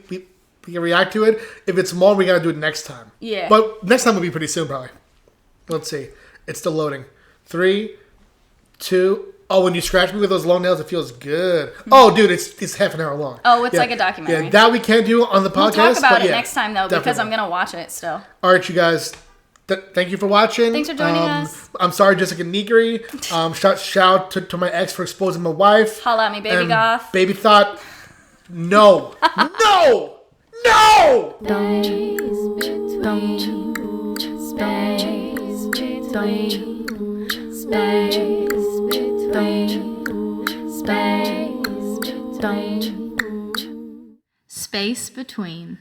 Speaker 3: can react to it. If it's more, we gotta do it next time.
Speaker 1: Yeah.
Speaker 3: But next time will be pretty soon, probably. Let's see. It's still loading. 3, 2. Oh, when you scratch me with those long nails, it feels good. Oh, dude, it's half an hour long.
Speaker 1: Oh, it's like a documentary.
Speaker 3: Yeah, that we can't do on the podcast.
Speaker 1: We'll talk about
Speaker 3: but
Speaker 1: it
Speaker 3: yeah,
Speaker 1: next time, though, because
Speaker 3: definitely.
Speaker 1: I'm going to watch it still.
Speaker 3: All right, you guys. Thank you for watching.
Speaker 1: Thanks for joining us.
Speaker 3: I'm sorry, Jessica Nigri. Shout out to my ex for exposing my wife.
Speaker 1: Holla at me, baby
Speaker 3: And
Speaker 1: goth.
Speaker 3: Baby thought, no. No! No!
Speaker 2: Space between.